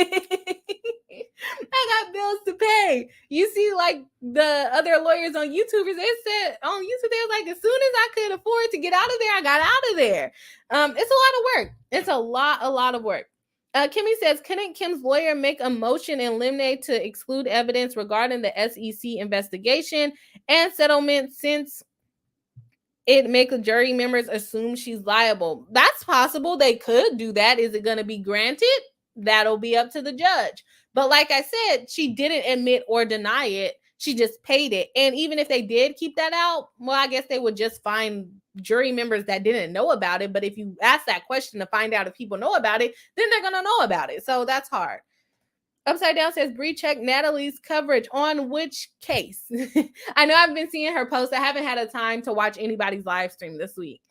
I got bills to pay. You see, like the other lawyers on YouTube, they said on YouTube, they was like, as soon as I could afford to get out of there, I got out of there. It's a lot of work. It's a lot of work. Kimmy says, couldn't Kim's lawyer make a motion in limine to exclude evidence regarding the SEC investigation and settlement since it makes jury members assume she's liable? That's possible. They could do that. Is it going to be granted? That'll be up to the judge. But like I said, she didn't admit or deny it. She just paid it. And even if they did keep that out, well, I guess they would just find jury members that didn't know about it. But if you ask that question to find out if people know about it, then they're going to know about it. So that's hard. Upside Down says, Bri, check Natalie's coverage on which case? I know I've been seeing her post. I haven't had a time to watch anybody's live stream this week.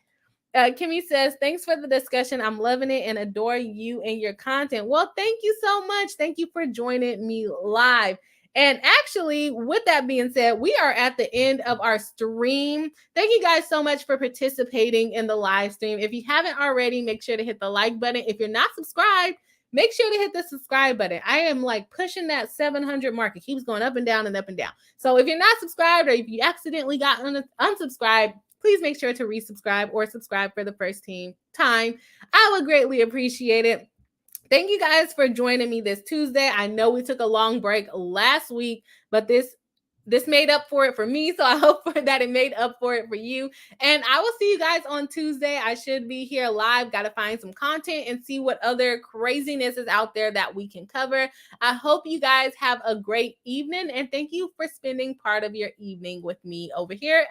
Kimmy says, thanks for the discussion. I'm loving it and adore you and your content. Well, thank you so much. Thank you for joining me live. And actually, with that being said, we are at the end of our stream. Thank you guys so much for participating in the live stream. If you haven't already, make sure to hit the like button. If you're not subscribed, make sure to hit the subscribe button. I am like pushing that 700 mark. It keeps going up and down and up and down. So if you're not subscribed or if you accidentally got unsubscribed, please make sure to resubscribe or subscribe for the first time. I would greatly appreciate it. Thank you guys for joining me this Tuesday. I know we took a long break last week, but this made up for it for me. So I hope that it made up for it for you. And I will see you guys on Tuesday. I should be here live. Got to find some content and see what other craziness is out there that we can cover. I hope you guys have a great evening. And thank you for spending part of your evening with me over here